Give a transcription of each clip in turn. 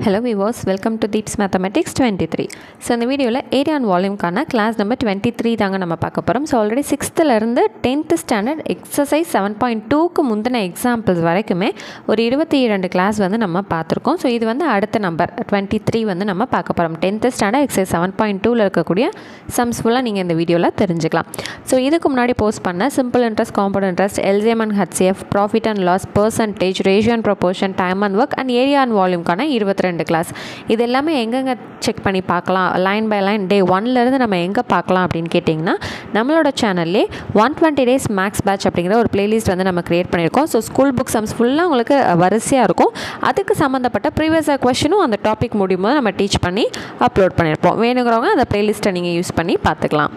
Hello viewers, welcome to Deeps Mathematics 23. So இந்த வீடியோவில் area and வால்யூம்கான கிளாஸ் நம்பர் 23 தாங்க நம்ம பார்க்க போகிறோம். So already 6th tenth standard exercise 7.2க்கு முந்தின எக்ஸாம்பிள்ஸ் வரைக்குமே ஒரு 22 கிளாஸ் வந்து நம்ம பார்த்துருக்கோம். ஸோ இது வந்து அடுத்த நம்பர் 23 வந்து நம்ம பார்க்க போகிறோம். 10th ஸ்டாண்டர்ட் எக்ஸசைஸ் 7.2ல் இருக்கக்கூடிய சம்ஸ் ஃபுல்லாக நீங்கள் இந்த வீடியோவில் தெரிஞ்சுக்கலாம். ஸோ இதுக்கு முன்னாடி போஸ்ட் பண்ண simple interest, compound interest, LCM and HCF, profit and loss, percentage, ratio and proportion, time and work and area and வால்யூம்கான 22 கிளாஸ். இது எல்லாமே எங்கெங்கே செக் பண்ணி பார்க்கலாம், லைன் பை லைன் டே 1லேருந்து நம்ம எங்கே பார்க்கலாம் அப்படின்னு கேட்டிங்கன்னா நம்மளோட சேனல்லே 120 டேஸ் மேக்ஸ் பேட்ச் அப்படிங்கிற ஒரு பிளேலிஸ்ட் வந்து நம்ம கிரியேட் பண்ணியிருக்கோம். ஸோ ஸ்கூல் புக் சம்ஸ் ஃபுல்லாக உங்களுக்கு வரிசையாக இருக்கும். அதுக்கு சம்மந்தப்பட்ட ப்ரீவியஸ் கொஸ்டினும் அந்த டாபிக் முடியும் போது நம்ம டீச் பண்ணி அப்லோட் பண்ணியிருப்போம். வேணுங்கிறவங்க அந்த பிளேலிஸ்ட்டை நீங்கள் யூஸ் பண்ணி பார்த்துக்கலாம்.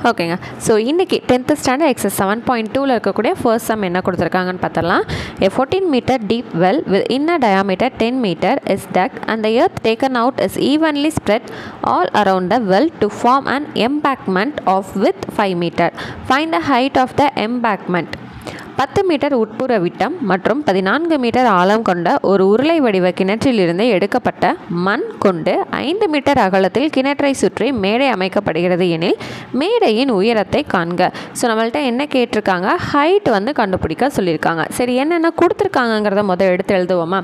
ஓகேங்க. ஸோ இன்றைக்கி 10th ஸ்டாண்டர்ட் எக்ஸஸ் 7.2ல் இருக்கக்கூடிய ஃபர்ஸ்ட் சம் என்ன கொடுத்துருக்காங்கன்னு பார்த்தலாம். A 14 meter deep well with inner diameter 10 meter is dug and the earth taken out is evenly spread all around the well to form an embankment of width 5 meter. Find the height of the embankment. 10 metre உட்புற விட்டம் மற்றும் 14 metre ஆழம் கொண்ட ஒரு உருளை வடிவ கிணற்றிலிருந்து எடுக்கப்பட்ட மண் கொண்டு 5 மீட்டர் அகலத்தில் கிணற்றை சுற்றி மேடை அமைக்கப்படுகிறது எனில் மேடையின் உயரத்தை காண்க. ஸோ நம்மள்ட்ட என்ன கேட்டிருக்காங்க, ஹைட் வந்து கண்டுபிடிக்க சொல்லியிருக்காங்க. சரி, என்னென்ன கொடுத்துருக்காங்கங்கிறத முதல் எடுத்து எழுதுவோமா.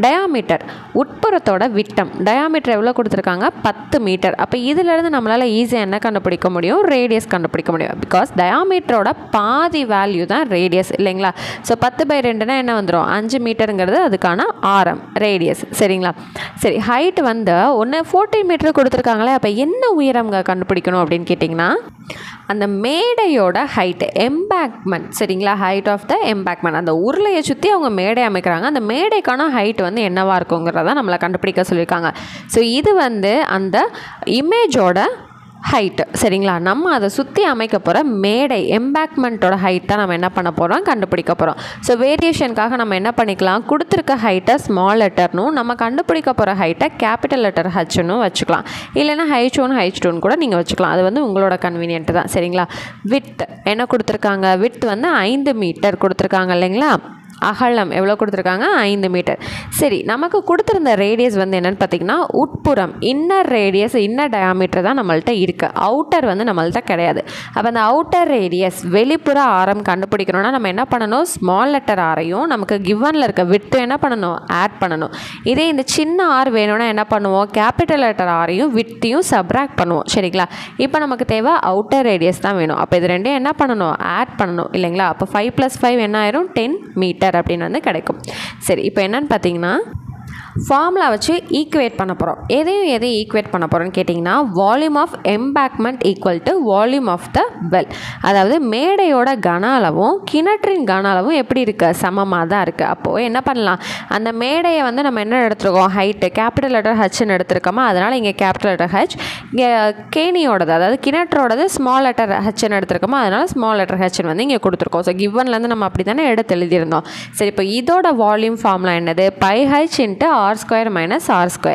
டயாமீட்டர் உட்புறத்தோட விட்டம், டயாமீட்டர் எவ்வளோ கொடுத்துருக்காங்க, 10 மீட்டர். அப்போ இதிலேருந்து நம்மளால் ஈஸியாக என்ன கண்டுபிடிக்க முடியும், ரேடியஸ் கண்டுபிடிக்க முடியும். பிகாஸ் டயாமீட்டரோட பாதி வேல்யூ தான் ரேடியஸ் இல்லைங்களா. ஸோ 10/2னா என்ன வந்துடும், 5 மீட்டருங்கிறது அதுக்கான ஆரம், ரேடியஸ். சரிங்களா. சரி, ஹைட் வந்து ஒன்று 14 மீட்டர் கொடுத்துருக்காங்களே, அப்போ என்ன உயரங்க கண்டுபிடிக்கணும் அப்படின்னு கேட்டிங்கன்னா அந்த மேடையோட ஹைட், எம்பேக்மெண்ட். சரிங்களா, ஹைட் ஆஃப் த எம்பேக்மெண்ட். அந்த உருளையை சுற்றி அவங்க மேடை அமைக்கிறாங்க. அந்த மேடைக்கான ஹைட் வந்து என்னவாக இருக்குங்கிறத நம்மளை கண்டுபிடிக்க சொல்லியிருக்காங்க. ஸோ இது வந்து அந்த இமேஜோட ஹைட்டு. சரிங்களா, நம்ம அதை சுற்றி அமைக்க போகிற மேடை, எம்பேக்மெண்ட்டோட ஹைட்டை நம்ம என்ன பண்ண போகிறோம், கண்டுபிடிக்க போகிறோம். ஸோ வேரியேஷனுக்காக நம்ம என்ன பண்ணிக்கலாம், கொடுத்துருக்க ஹைட்டை ஸ்மால் லெட்டர்னும் நம்ம கண்டுபிடிக்க போகிற ஹைட்டை கேபிட்டல் லெட்டர் ஹச்னும் வச்சுக்கலாம். இல்லைன்னா H1 H2 கூட நீங்கள் வச்சுக்கலாம். அது வந்து உங்களோட கன்வீனியன்ட் தான். சரிங்களா. வித் என்ன கொடுத்துருக்காங்க, வித் வந்து 5 மீட்டர் கொடுத்துருக்காங்க இல்லைங்களா. அகலம் எவ்வளோ கொடுத்துருக்காங்க, 5 மீட்டர். சரி, நமக்கு கொடுத்துருந்த ரேடியஸ் வந்து என்னென்னு பார்த்தீங்கன்னா உட்புறம், இன்னர் ரேடியஸ், இன்னர் டயாமீட்டர் தான் நம்மள்ட்ட இருக்குது. அவுட்டர் வந்து நம்மள்ட்ட கிடையாது. அப்போ அந்த அவுட்டர் ரேடியஸ், வெளிப்புற ஆரம் கண்டுபிடிக்கணும்னா நம்ம என்ன பண்ணணும், ஸ்மால் லெட்டர் ஆரையும் நமக்கு கிவனில் இருக்க விட்டு என்ன பண்ணணும், ஆட் பண்ணணும். இதே இந்த சின்ன ஆர் வேணும்னா என்ன பண்ணுவோம், கேபிட்டல் லெட்டர் ஆரையும் விட்டையும் சப்ராக்ட் பண்ணுவோம். சரிங்களா. இப்போ நமக்கு தேவை அவுட்டர் ரேடியஸ் தான் வேணும். அப்போ இது ரெண்டையும் என்ன பண்ணணும், ஆட் பண்ணணும் இல்லைங்களா. அப்போ 5 + 5 என்ன ஆயிரும், 10 மீட்டர் அப்படின்னு வந்து கிடைக்கும். சரி, இப்போ என்னன்னு பார்த்தீங்கன்னா ஃபார்முலா வச்சு ஈக்குவேட் பண்ண போகிறோம். எதையும் ஈக்குவேட் பண்ண போகிறோன்னு கேட்டிங்கன்னா volume of embankment equal to volume of the well. அதாவது மேடையோட கன அளவும் கிணற்றின் கன அளவும் எப்படி இருக்குது, சமமாக தான் இருக்குது. அப்போது என்ன பண்ணலாம், அந்த மேடையை வந்து நம்ம என்ன எடுத்துருக்கோம், ஹைட்டு கேபிட்டல் லெட்டர் ஹச்ன்னு எடுத்துருக்கோமா, அதனால் இங்கே கேபிட்டல் லெட்டர் ஹச், இங்கே கேணியோடது அதாவது கிணற்றோடது ஸ்மால் லெட்டர் ஹச்ன்னு எடுத்துருக்கோமா, அதனால் ஸ்மால் லெட்டர் ஹச்ன்னு வந்து இங்கே கொடுத்துருக்கோம். ஸோ கிவன்லேருந்து நம்ம அப்படி தானே எடுத்து எழுதியிருந்தோம். சரி, இப்போ இதோட வால்யூம் ஃபார்முலா என்னது, πh × r² - r².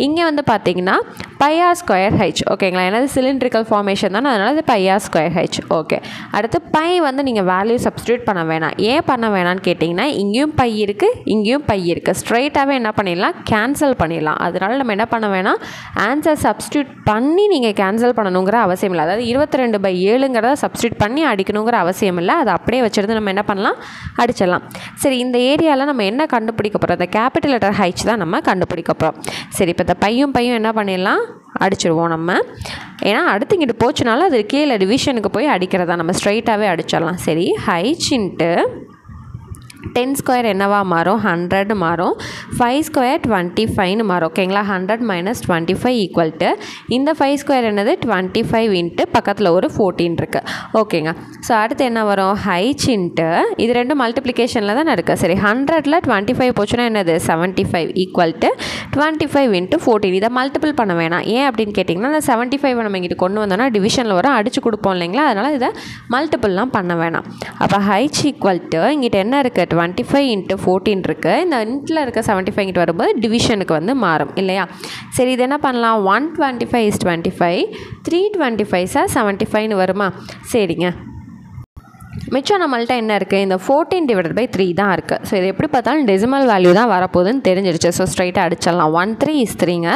இங்கே வந்து பார்த்தீங்கன்னா πr²h. ஓகேங்களா. ஏன்னா சிலிண்ட்ரிக்கல் ஃபார்மேஷன் தானே, அதனால் அது πr²h. ஓகே. அடுத்து பை வந்து நீங்கள் வேல்யூ சப்ஸ்டியூட் பண்ண வேணாம். ஏன் பண்ண வேணான்னு கேட்டிங்கன்னா இங்கேயும் பை இருக்குது, இங்கேயும் பை இருக்குது. ஸ்ட்ரைட்டாகவே என்ன பண்ணிடலாம், கேன்சல் பண்ணிடலாம். அதனால் நம்ம என்ன பண்ண வேணாம், ஆன்சர் சப்ஸ்டியூட் பண்ணி நீங்கள் கேன்சல் பண்ணணுங்கிற அவசியம் இல்லை. அதாவது 22/7ங்கிறத சப்ஸ்டியூட் பண்ணி அடிக்கணுங்கிற அவசியம் இல்லை. அதை அப்படியே வச்சுருந்து நம்ம என்ன பண்ணலாம், அடிச்சிடலாம். சரி, இந்த ஏரியாவில் நம்ம என்ன கண்டுபிடிக்க போகிறோம், இந்த கேபிட்டல் லெட்டர் ஹைச் தான் நம்ம கண்டுபிடிக்க போகிறோம். சரி, இப்போ இந்த பையும் என்ன பண்ணிடலாம், அடிச்சிடுவோம் நம்ம. ஏன்னா அடுத்து இங்கிட்டு போச்சுனால அது கீழே டிவிஷனுக்கு போய் அடிக்கிறதா, நம்ம ஸ்ட்ரைட்டாகவே அடிச்சிடலாம். சரி, ஹைச் × 10² என்னவா மாறும், 100 மாறும். 5² 25 மாறும். ஓகேங்களா. 100 - 25 ஈக்குவல் டு இந்த 5² என்னது, 25 × பக்கத்தில் ஒரு 14 இருக்குது. ஓகேங்க. ஸோ அடுத்து என்ன வரும், ஹைச் × இது ரெண்டும் மல்டிப்ளிகேஷனில் தான் இருக்குது. சரி, 100ல் 25 போச்சுன்னா என்னது, 75 ஈக்குவல் டு 25 × 14. இதை மல்டிபிள் பண்ண வேணாம். ஏன் அப்படின்னு கேட்டிங்கன்னா அந்த 75 நம்ம இங்கிட்டு கொண்டு வந்தோம்னா டிவிஷனில் வரும், அடித்து கொடுப்போம் இல்லைங்களா. அதனால் இதை மல்டிபிள்லாம் பண்ண வேணாம். அப்போ ஹைச் ஈக்குவல் டு இங்கிட்ட என்ன இருக்குது, 25 × 14 இருக்குது. இந்த இன்ட்டில் இருக்க 75 இங்கிட்டு வரும்போது டிவிஷனுக்கு வந்து மாறும் இல்லையா. சரி, இது என்ன பண்ணலாம், 125 is 25, 325 75ன்னு வருமா. சரிங்க. மிச்சம் நம்மள்ட்ட என்ன இருக்குது, இந்த 14/3 தான் இருக்குது. ஸோ இது எப்படி பார்த்தாலும் டெசிமல் வேல்யூ தான் வரப்போகுதுன்னு தெரிஞ்சிருச்சு. ஸோ ஸ்ட்ரைட்டாக அடிச்சிடலாம். 1 3 is 3ங்க.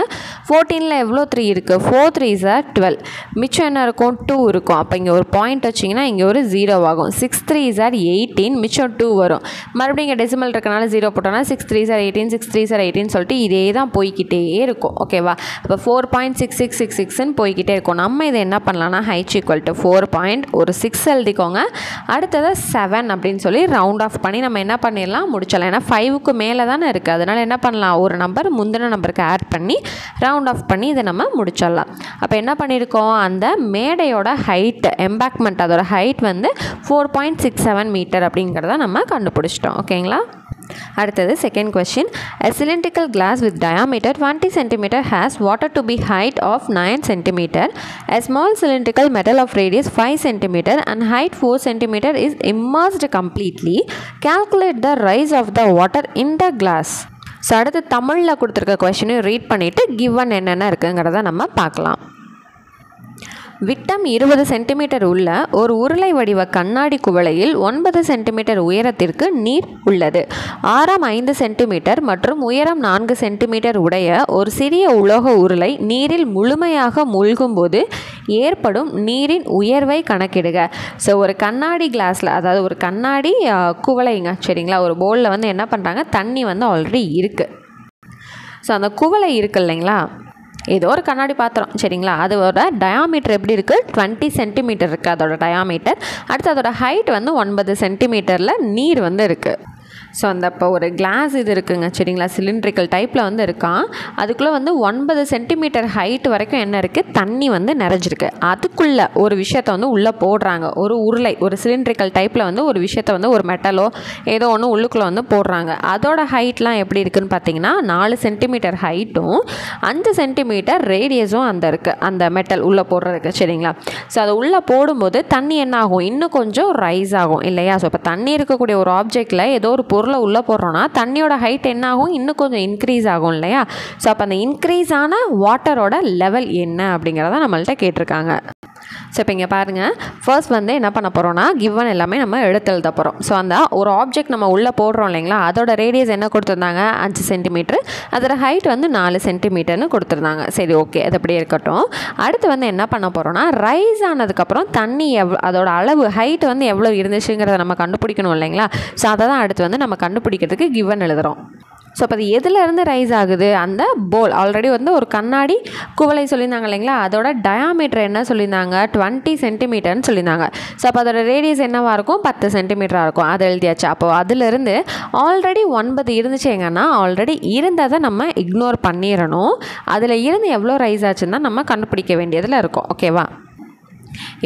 14ல் எவ்வளோ 3 இருக்குது, 4 3s are 12. மிச்சம் என்ன இருக்கும், 2 இருக்கும். அப்போ இங்கே ஒரு பாயிண்ட் வச்சிங்கன்னா இங்கே ஒரு 0 ஆகும். 6 3s are 18, மிச்சம் 2 வரும். மறுபடியும் இங்கே டெசிமல் இருக்கனால 0 போட்டோன்னா 6 3s are 18, 6 3s are 18 சொல்லிட்டு இதே தான் போய்கிட்டே இருக்கும். ஓகேவா, இப்போ 4.6666ன்னு போய்கிட்டே இருக்கும். நம்ம இதை என்ன பண்ணலாம்னா h = 4. ஒரு 6 எழுதிக்கோங்க. அடுத்தது 7 அப்படின்னு சொல்லி ரவுண்ட் ஆஃப் பண்ணி நம்ம என்ன பண்ணிடலாம், முடிச்சிடலாம். ஏன்னா 5க்கு மேலே தானே இருக்குது. அதனால் என்ன பண்ணலாம், ஒரு நம்பர் முந்தின நம்பருக்கு ஆட் பண்ணி ரவுண்ட் ஆஃப் பண்ணி இதை நம்ம முடிச்சிடலாம். அப்போ என்ன பண்ணியிருக்கோம், அந்த மேடையோட ஹைட், எம்பாக்மெண்ட் அதோட ஹைட் வந்து 4.67 மீட்டர் அப்படிங்கிறத நம்ம கண்டுபிடிச்சிட்டோம். ஓகேங்களா. அடுத்தது second question. A cylindrical glass with diameter 20 cm has water to be height of 9 cm. A small cylindrical metal of radius 5 cm and height 4 cm is immersed completely. Calculate the rise of the water in the glass. So அடுத்து தமிழில் கொடுத்துருக்க கொஸ்டினையும் read பண்ணிவிட்டு given என்னென்ன இருக்குங்கிறத நம்ம பார்க்கலாம். விட்டம் 20 centimetre உள்ள ஒரு உருளை வடிவ கண்ணாடி குவளையில் 9 சென்டிமீட்டர் உயரத்திற்கு நீர் உள்ளது. ஆரம் 5 சென்டிமீட்டர் மற்றும் உயரம் 4 சென்டிமீட்டர் உடைய ஒரு சிறிய உலோக உருளை நீரில் முழுமையாக மூழ்கும் போது ஏற்படும் நீரின் உயர்வை கணக்கிடுக. ஸோ ஒரு கண்ணாடி கிளாஸில், அதாவது ஒரு கண்ணாடி குவளைங்க, சரிங்களா, ஒரு பவுலில் வந்து என்ன பண்ணுறாங்க, தண்ணி வந்து ஆல்ரெடி இருக்குது. ஸோ அந்த குவளை இருக்குது இல்லைங்களா, ஏதோ ஒரு கண்ணாடி பாத்திரம், சரிங்களா, அதோட டயாமீட்டர் எப்படி இருக்குது, 20 சென்டிமீட்டர் இருக்குது அதோட டயாமீட்டர். அடுத்து அதோட ஹைட் வந்து 9 சென்டிமீட்டரில் நீர் வந்து இருக்குது. ஸோ அந்த இப்போ ஒரு கிளாஸ் இது இருக்குங்க, சரிங்களா, சிலிண்ட்ரிக்கல் டைப்பில் வந்து இருக்கான். அதுக்குள்ளே வந்து 9 சென்டிமீட்டர் ஹைட் வரைக்கும் என்ன இருக்குது, தண்ணி வந்து நிறைஞ்சிருக்கு. அதுக்குள்ளே ஒரு விஷயத்தை வந்து உள்ளே போடுறாங்க. ஒரு உருளை, ஒரு சிலிண்ட்ரிக்கல் டைப்பில் வந்து ஒரு விஷயத்தை வந்து ஒரு மெட்டலோ ஏதோ ஒன்று உள்ளுக்குள்ளே வந்து போடுறாங்க. அதோட ஹைட்லாம் எப்படி இருக்குதுன்னு பார்த்தீங்கன்னா 4 சென்டிமீட்டர் ஹைட்டும் 5 சென்டிமீட்டர் ரேடியஸும் அந்த இருக்குது, அந்த மெட்டல் உள்ளே போடுறதுக்கு, சரிங்களா. ஸோ அதை உள்ளே போடும்போது தண்ணி என்ன ஆகும், இன்னும் கொஞ்சம் ரைஸ் ஆகும் இல்லையா. ஸோ இப்போ தண்ணி இருக்கக்கூடிய ஒரு ஆப்ஜெக்டில் ஏதோ ஒரு பொருளை உள்ளே போடுறோன்னா தண்ணியோட ஹைட் என்ன ஆகும், இன்னும் கொஞ்சம் இன்க்ரீஸ் ஆகும் இல்லையா. ஸோ அப்போ அந்த இன்க்ரீஸ் ஆன வாட்டரோட லெவல் என்ன அப்படிங்கிறத நம்மள்ட்ட கேட்டிருக்காங்க. ஸோ இப்போ இங்கே பாருங்கள், ஃபர்ஸ்ட் வந்து என்ன பண்ண போகிறோன்னா கிவன் எல்லாமே நம்ம எடுத்து எழுத போகிறோம். ஸோ அந்த ஒரு ஆப்ஜெக்ட் நம்ம உள்ளே போடுறோம் இல்லைங்களா, அதோட ரேடியஸ் என்ன கொடுத்துருந்தாங்க, 5 சென்டிமீட்டர், அதோட ஹைட் வந்து 4 சென்டிமீட்டர்னு கொடுத்துருந்தாங்க. சரி, ஓகே, அது அப்படியே இருக்கட்டும். அடுத்து வந்து என்ன பண்ண போகிறோன்னா ரைஸ் ஆனதுக்கப்புறம் தண்ணி அதோட அளவு ஹைட் வந்து எவ்வளோ இருந்துச்சுங்கிறத நம்ம கண்டுபிடிக்கணும் இல்லைங்களா. ஸோ அதை தான் அடுத்து வந்து நம்ம கண்டுபிடிக்கிறதுக்கு கிவன் எழுதுகிறோம். ஸோ அப்போ அது எதுலேருந்து ரைஸ் ஆகுது, அந்த போல் ஆல்ரெடி வந்து ஒரு கண்ணாடி குவளை சொல்லியிருந்தாங்க இல்லைங்களா, அதோட டயாமீட்டர் என்ன சொல்லியிருந்தாங்க, 20 சென்டிமீட்டர்னு சொல்லியிருந்தாங்க. ஸோ அப்போ அதோட ரேடியஸ் என்னவாக இருக்கும், 10 சென்டிமீட்டராக இருக்கும். அது எழுதியாச்சு. அப்போது அதிலிருந்து ஆல்ரெடி 9 இருந்துச்சு எங்கன்னா ஆல்ரெடி இருந்ததை நம்ம இக்னோர் பண்ணிடணும். அதில் இருந்து எவ்வளோ ரைஸ் ஆச்சுன்னு தான் நம்ம கண்டுபிடிக்க வேண்டியதில் இருக்கும். ஓகேவா.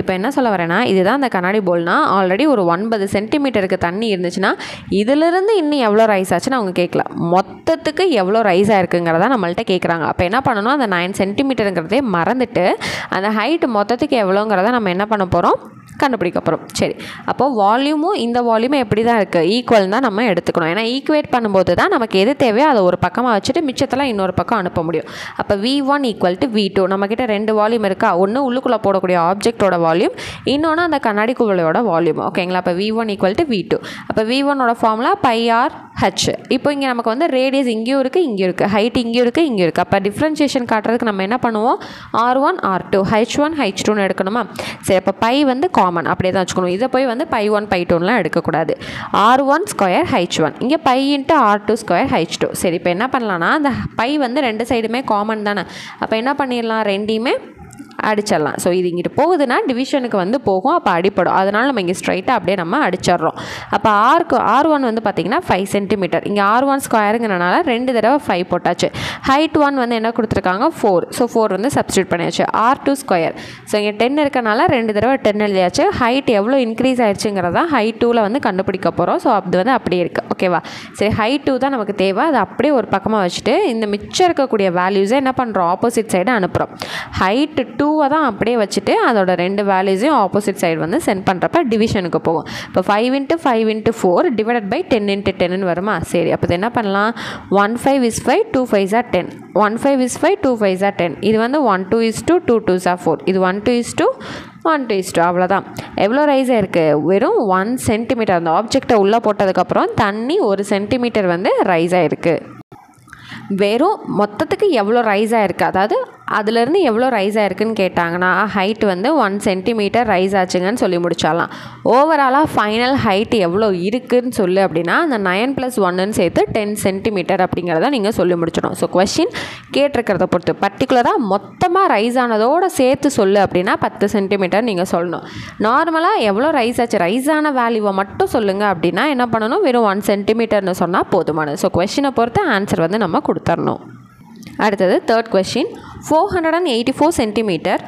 இப்போ என்ன சொல்ல வரேன்னா, இதுதான் அந்த கண்ணாடி போல்னா ஆல்ரெடி ஒரு 9 சென்டிமீட்டருக்கு தண்ணி இருந்துச்சுன்னா இதிலிருந்து இன்னும் எவ்வளோ ரைஸ் ஆச்சுன்னு அவங்க கேட்கல, மொத்தத்துக்கு எவ்வளோ ரைஸ் ஆயிருக்குங்கிறத நம்மள்ட்ட கேட்குறாங்க. அப்போ என்ன பண்ணணும், அந்த 9 சென்டிமீட்டருங்கிறதே மறந்துட்டு அந்த ஹைட் மொத்தத்துக்கு எவ்வளோங்கிறத நம்ம என்ன பண்ண போகிறோம், கண்டுபிடிக்க போகிறோம். சரி, அப்போது வால்யூமும் இந்த வால்யூமும் எப்படி தான் இருக்குது, ஈக்குவல் தான் நம்ம எடுத்துக்கணும். ஏன்னா ஈக்குவேட் பண்ணும்போது தான் நமக்கு எது தேவையோ அதை ஒரு பக்கமாக வச்சுட்டு மிச்சத்தெல்லாம் இன்னொரு பக்கம் அனுப்ப முடியும். அப்போ V1 = V2. நம்மக்கிட்ட 2 வால்யூம் இருக்கா, ஒன்று உள்ளுக்குள்ளே போடக்கூடிய ஆப்ஜெக்டோட வால்யூம், இன்னொன்று அந்த கண்ணாடி குவளையோட வால்யூம். ஓகேங்களா. அப்போ V1 = V2. அப்போ V1ஓட ஃபார்முலா πr/h. இப்போ இங்கே நமக்கு வந்து ரேடியஸ் இங்கேயும் இருக்குது இங்கேயும் இருக்குது, ஹைட் இங்கேயும் இருக்குது இங்கேயும் இருக்குது. அப்போ டிஃப்ரென்ஷியேஷன் காட்டுறதுக்கு நம்ம என்ன பண்ணுவோம், R1 R2 H1 H2ன்னு எடுக்கணுமா. சரி, அப்போ பை வந்து காமன் அப்படியே தான் வச்சுக்கணும். இதை போய் வந்து π1 π2லாம் எடுக்கக்கூடாது. R1² H1 இங்கே π × R2² H2. சரி, இப்போ என்ன பண்ணலான்னா அந்த பை வந்து 2 சைடுமே காமன் தானே. அப்போ என்ன பண்ணிடலாம், ரெண்டையுமே அடிச்சிடலாம். ஸோ இது இங்கிட்டு போகுதுன்னா டிவிஷனுக்கு வந்து போகும், அப்போ அடிப்படும். அதனால் நம்ம இங்கே ஸ்ட்ரைட்டாக அப்படியே நம்ம அடிச்சிட்றோம். அப்போ R1 வந்து பார்த்திங்கன்னா 5 சென்டிமீட்டர். இங்கே R1²ங்கிறனால 2 தடவை 5 போட்டாச்சு. ஹைட் 1 வந்து என்ன கொடுத்துருக்காங்க, 4. ஸோ 4 வந்து சப்ஸ்டியூட் பண்ணியாச்சு. R2². ஸோ இங்கே 10 இருக்கனால 2 தடவை 10 எழுதியாச்சு. ஹைட் எவ்வளோ இன்க்ரீஸ் ஆயிடுச்சுங்கிறதா ஹைட் 2ல் வந்து கண்டுபிடிக்க போகிறோம். ஸோ அது வந்து அப்படியே இருக்குது. ஓகேவா. சரி, ஹைட் 2 தான் நமக்கு தேவை. அது அப்படியே ஒரு பக்கமாக வச்சுட்டு இந்த மிச்சம் இருக்கக்கூடிய வேல்யூஸை என்ன பண்ணுறோம், ஆப்போசிட் சைடு அனுப்புகிறோம். ஹைட் 2 தான் அப்படியே வச்சுட்டு அதோட 2 வேல்யூஸையும் ஆப்போசிட் சைடு வந்து சென்ட் பண்ணுறப்ப டிவிஷனுக்கு போகும். இப்போ 5 × 5 × 4 / 10 × 10ன்னு வருமா. சரி, அப்போ என்ன பண்ணலாம், 1 5 is 5, 2 5s are 10. 1 5 is 5, 2 5s are 10. இது வந்து 1 2 is 2, 2 2s are 4. இது 1 2 is 2, 1:2 அவ்வளோதான். எவ்வளோ ரைஸ் ஆகிருக்கு? வெறும் 1 சென்டிமீட்டர். அந்த ஆப்ஜெக்டை உள்ளே போட்டதுக்கப்புறம் தண்ணி 1 சென்டிமீட்டர் வந்து ரைஸ் ஆகிருக்கு. வெறும் மொத்தத்துக்கு எவ்வளோ ரைஸ் ஆகிருக்கு, அதாவது அதுலேருந்து எவ்வளோ ரைஸ் ஆகிருக்குன்னு கேட்டாங்கன்னா ஹைட் வந்து 1 சென்டிமீட்டர் ரைஸ் ஆச்சுங்கன்னு சொல்லி முடிச்சிடலாம். ஓவராலாக ஃபைனல் ஹைட் எவ்வளோ இருக்குதுன்னு சொல்லு அப்படின்னா அந்த 9 + 1ன்னு சேர்த்து 10 சென்டிமீட்டர் அப்படிங்கிறத நீங்கள் சொல்லி முடிச்சிடணும். ஸோ கொஸ்டின் கேட்டிருக்கிறத பொறுத்து பர்டிகுலராக மொத்தமாக ரைஸ் ஆனதோடு சேர்த்து சொல்லு அப்படின்னா 10 சென்டிமீட்டர் நீங்கள் சொல்லணும். நார்மலாக எவ்வளோ ரைஸ் ஆச்சு, ரைஸ் ஆன வேல்யூவை மட்டும் சொல்லுங்கள் அப்படின்னா என்ன பண்ணணும், வெறும் 1 சென்டிமீட்டர்னு சொன்னால் போதுமானது. ஸோ கொஸ்டினை பொறுத்து ஆன்சர் வந்து நம்ம கொடுத்துடணும். அடுத்தது third question. 484 centimetre,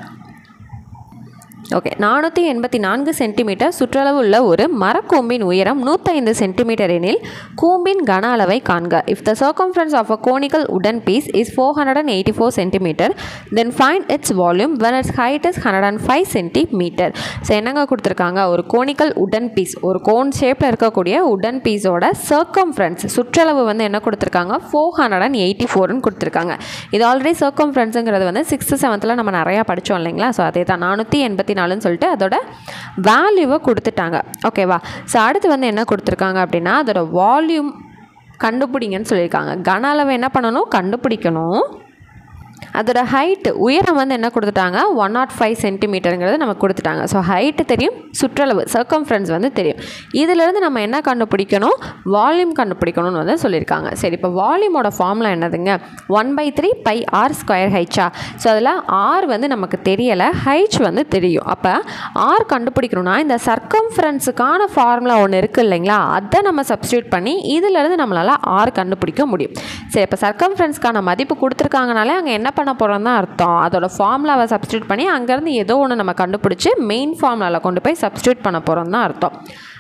okay, 484 centimetre சுற்றளவு உள்ள ஒரு மரக்கூம்பின் உயரம் 105 சென்டிமீட்டர் எனில் கூம்பின் கன அளவை காண்க. If the circumference of a conical wooden piece is 484 centimetre then find its volume when its height is 105 centimetre. So என்னங்க கொடுத்துருக்காங்க, ஒரு கோனிக்கல் உடன் பீஸ், ஒரு கோன் ஷேப்பில் இருக்கக்கூடிய உடன் பீஸோட சர்க்கம்ஃபரன்ஸ் சுற்றளவு வந்து என்ன கொடுத்துருக்காங்க, 484ன்னு கொடுத்துருக்காங்க. இது ஆல்ரெடி சர்க்கம்ஃபரன்ஸுங்கிறது வந்து 6th 7th நம்ம நிறையா படித்தோம் இல்லைங்களா. ஸோ அதே தான் 484 சொல்லிட்டு அதோட வேல்யூவை கொடுத்துட்டாங்க. ஓகேவா. ஸோ அடுத்து வந்து என்ன கொடுத்துருக்காங்க அப்படின்னா அதோட வால்யூம் கண்டுபிடிங்கன்னு சொல்லியிருக்காங்க. கன அளவு என்ன பண்ணணும், கண்டுபிடிக்கணும். அதோட ஹைட்டு உயரம் வந்து என்ன கொடுத்துட்டாங்க, 105 சென்டிமீட்டருங்கிறது நமக்கு கொடுத்துட்டாங்க. ஸோ ஹைட்டு தெரியும், சுற்றளவு சர்க்கம்ஃபரன்ஸ் வந்து தெரியும். இதிலேருந்து நம்ம என்ன கண்டுபிடிக்கணும், வால்யூம் கண்டுபிடிக்கணும்னு வந்து சொல்லியிருக்காங்க. சரி, இப்போ வால்யூமோட ஃபார்முலா என்னதுங்க, 1/3 πr²h. ஸோ அதில் ஆர் வந்து நமக்கு தெரியலை, ஹைச் வந்து தெரியும். அப்போ ஆர் கண்டுபிடிக்கணும்னா இந்த சர்க்கம்ஃபரன்ஸுக்கான ஃபார்முலா ஒன்று இருக்குது இல்லைங்களா, அதை நம்ம சப்ஸ்டியூட் பண்ணி இதிலேருந்து நம்மளால் ஆர் கண்டுபிடிக்க முடியும். சரி, இப்போ சர்க்கம்ஃபரன்ஸ்க்கான மதிப்பு கொடுத்துருக்காங்கனாலே அங்கே என்ன பண்ண போகிறோம் தான் அர்த்தம், அதோட ஃபார்முலாவை சப்ஸ்டியூட் பண்ணி அங்கேருந்து ஏதோ ஒன்று நம்ம கண்டுபிடிச்சி மெயின் ஃபார்முலாவில் கொண்டு போய் சப்ஸ்டியூட் பண்ண போகிறோம் தான் அர்த்தம்.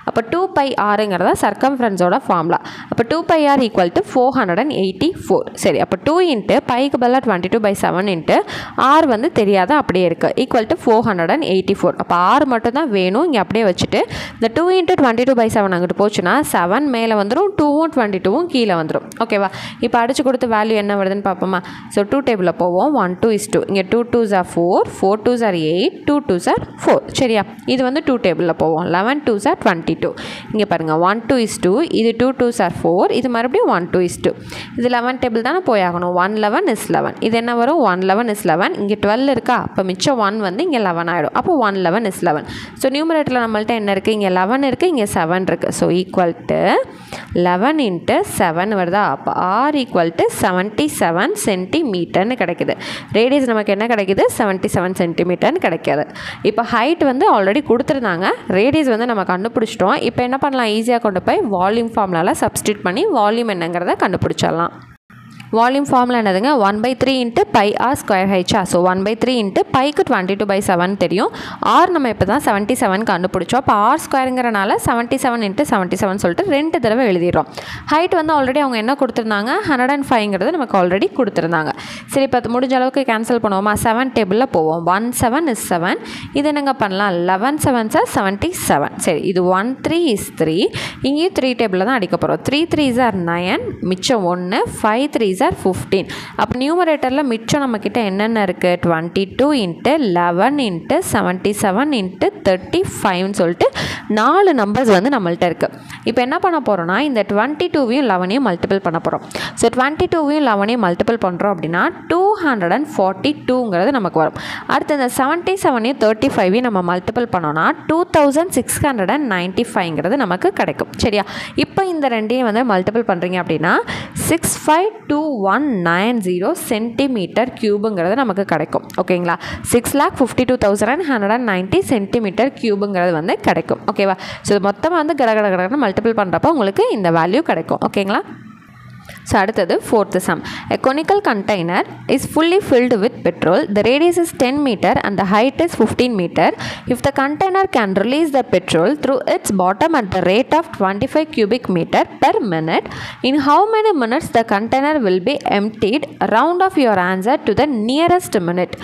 அப்போ 2πrங்கிறதா சர்க்கம்ஃபரன்ஸோட ஃபார்முலா. அப்போ 2πr = 484. சரி, அப்போ 2 × பைக்கு பதிலாக 22/7 × r வந்து தெரியாத அப்படியே இருக்குது ஈக்குவல் டு 484. அப்போ r மட்டும் தான் வேணும், இங்கே அப்படியே வச்சுட்டு இந்த 2 × 22/7 அங்கிட்டு போச்சுன்னா 7 மேலே வந்துடும், 2ம் 22ம் கீழே வந்துடும். ஓகேவா. இப்போ அடிச்சு கொடுத்த வேல்யூ என்ன வருதுன்னு பார்ப்போமா. ஸோ 2 டேபிளில் போவோம். 1 2 இங்கே 2 2s are 4, 4 2s are 8, 2 2s are 4. சரியா. இது வந்து 2 டேபிளில் போவோம். 11 2s are 22. இங்கே பாருங்கள் 1 2 இது 2 2s are 4, இது மறுபடியும் 1 2 இது 11 டேபிள் தானே போயாகணும். 1 11 is 11. இது என்ன வரும், 1 11 is 11. இங்கே 12 இருக்கா, அப்போ மிச்சம் 1 வந்து இங்கே 11 ஆகிடும். அப்போ 1 11 is 11. ஸோ நியூமரேட்டரில் நம்மள்ட்ட என்ன இருக்குது, இங்கே 11 இருக்குது, இங்கே 7 இருக்குது. ஸோ ஈக்குவல் டு 11 × 7 வருதா. அப்போ r = 77 சென்டிமீட்டர்னு கிடைக்குது. ரேடியஸ் நமக்கு என்ன கிடைக்குது, 77 சென்டிமீட்டர்னு கிடைக்காது. இப்போ ஹைட் வந்து ஆல்ரெடி கொடுத்துருந்தாங்க, ரேடியஸ் வந்து நம்ம கண்டுபிடிச்சிட்டோம். இப்போ என்ன பண்ணலாம், ஈஸியாக கொண்டு போய் வால்யூம் ஃபார்முலாவில் சப்ஸ்டியூட் பண்ணி வால்யூம் என்னங்கிறத கண்டுபிடிச்சிடலாம். வால்யூம் ஃபார்முலா என்னதுங்க, 1/3 × πr²h. ஸோ 1/3 × பைக்கு 22/7 தெரியும். ஆர் நம்ம இப்போ தான் 77 கண்டுபிடிச்சோம். அப்போ r²ங்கிறனால 77 × 77 சொல்லிட்டு 2 தடவை எழுதிடுறோம். ஹைட் வந்து ஆல்ரெடி அவங்க என்ன கொடுத்துருந்தாங்க, 105ங்கிறது நமக்கு ஆல்ரெடி கொடுத்துருந்தாங்க. சரி, இப்போ முடிஞ்ச அளவுக்கு கேன்சல் பண்ணுவோமா. 7 டேபிளில் போவோம். 1 7 is 7. இது என்னங்க பண்ணலாம், 11 7s are 77. சரி, இது 1 3 is 3. இங்கேயும் 3 டேபிளில் தான் அடிக்க போகிறோம். 3 3s are 9, மிச்சம் 1, 5 3s are 15. அப்போ நியூமரேட்டரில் மிச்சம் நம்மக்கிட்ட என்னென்ன இருக்குது, 22 × 11 × 77 × 35 சொல்லிட்டு 4 நம்பர்ஸ் வந்து நம்மள்ட்ட இருக்குது. இப்போ என்ன பண்ண போகிறோம்னா இந்த 22வையும் 11ஐயும் மல்டிபிள் பண்ண போகிறோம். ஸோ 22வையும் 11ஐயும் மல்டிபிள் பண்ணுறோம் அப்படின்னா 242ங்கிறது நமக்கு வரும். அடுத்து இந்த 77ஐயும் 35ஐயும் நம்ம மல்டிபிள் பண்ணோன்னா 2695ங்கிறது நமக்கு கிடைக்கும். சரியா. இப்போ இந்த ரெண்டையும் வந்து மல்டிபிள் பண்ணுறீங்க அப்படின்னா 652190 சென்டிமீட்டர் கியூபுங்கிறது நமக்கு கிடைக்கும். ஓகேங்களா. 6,52,190 சென்டிமீட்டர் கியூபுங்கிறது வந்து கிடைக்கும். ஓகேவா. ஸோ இது மொத்தமாக வந்து கடகடன்னு மல்டிபிள் பண்ணுறப்போ உங்களுக்கு இந்த வேல்யூ கிடைக்கும். ஓகேங்களா. So அடுத்தது fourth sum. A conical container is fully filled with petrol. The radius is 10 meter and the height is 15 meter. If the container can release the petrol through its bottom at the rate of 25 cubic meter per minute, in how many minutes the container will be emptied? Round off your answer to the nearest minute.